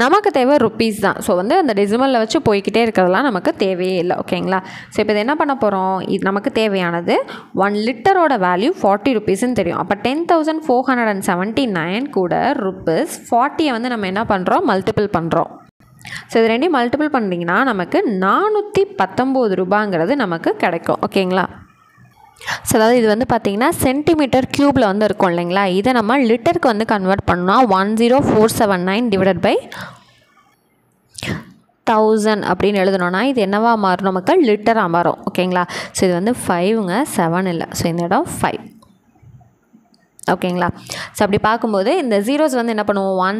நமக்கு தேவை ருப்பீஸ் தான். ஸோ வந்து அந்த டெசிமலில் வச்சு போய்கிட்டே இருக்கிறதுலாம் நமக்கு தேவையே இல்லை. ஓகேங்களா. ஸோ இப்போ இது என்ன பண்ண போகிறோம், இது நமக்கு தேவையானது 1 லிட்டரோட வேல்யூ 40 ருப்பீஸ்ன்னு தெரியும். அப்போ 10,479 கூட ருப்பீஸ் 40 வந்து நம்ம என்ன பண்ணுறோம், மல்டிபிள் பண்ணுறோம். ஸோ இது ரெண்டையும் மல்டிபிள் பண்ணிங்கன்னா நமக்கு 419 ரூபாங்கிறது நமக்கு கிடைக்கும். ஓகேங்களா. ஸோ அதாவது இது வந்து பார்த்திங்கன்னா சென்டிமீட்டர் க்யூப்பில் வந்து இருக்கும் இல்லைங்களா. இதை நம்ம லிட்டருக்கு வந்து கன்வெர்ட் பண்ணால் 10479 / 1000 அப்படின்னு எழுதணும்னா இது என்னவா மாறும், நமக்கு லிட்டராக மாறும். ஓகேங்களா. ஸோ இது வந்து 5ங்க 7 இல்லை. ஸோ இந்த இடம் 5. ஓகேங்களா. ஸோ அப்படி பார்க்கும்போது இந்த ஜீரோஸ் வந்து என்ன பண்ணுவோம், 1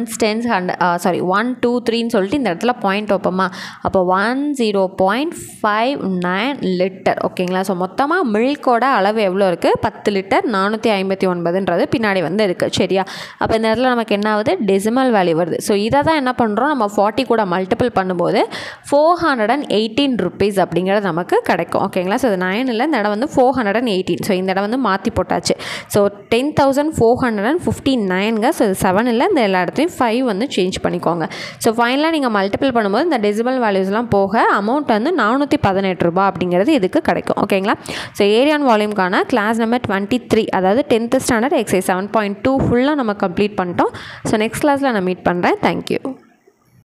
2 3ன்னு சொல்லிட்டு இந்த இடத்துல பாயிண்ட் வைப்போமா. அப்போ 10.59 லிட்டர். ஓகேங்களா. ஸோ மொத்தமாக மில்கோட அளவு எவ்வளோ இருக்குது, 10 லிட்டர் 459ன்றது பின்னாடி வந்து இருக்குது. சரியா. அப்போ இந்த இடத்துல நமக்கு என்ன ஆகுது, டெசிமல் வேல்யூ வருது. ஸோ இதை தான் என்ன பண்ணுறோம், நம்ம 40 கூட மல்டிபிள் பண்ணும்போது 418 ருப்பீஸ் அப்படிங்கிறது நமக்கு கிடைக்கும். ஓகேங்களா. ஸோ இது 9 இல்லை, இந்த இடம் வந்து 418. ஸோ இந்த இடம் வந்து மாற்றி போட்டாச்சு. ஸோ 10,459ங்க. ஸோ இது 7 இல்லை, இந்த எல்லா இடத்துலையும் 5 வந்து சேஞ்ச் பண்ணிக்கோங்க. ஸோ ஃபைனலாக நீங்கள் மல்டிபிள் பண்ணும்போது இந்த டெசிமல் வேல்யூஸ்லாம் போக அமௌண்ட் வந்து 418 ரூபா அப்படிங்கிறது இதுக்கு கிடைக்கும். ஓகேங்களா. ஸோ ஏரியா அண்ட் வால்யூம்கான கிளாஸ் நம்பர் 23, அதாவது 10th ஸ்டாண்டர்ட் எக்ஸசைஸ் 7.2 ஃபுல்லாக நம்ம கம்ப்ளீட் பண்ணிட்டோம். ஸோ நெக்ஸ்ட் கிளாஸில் நான் மீட் பண்ணுறேன். தேங்க்யூ.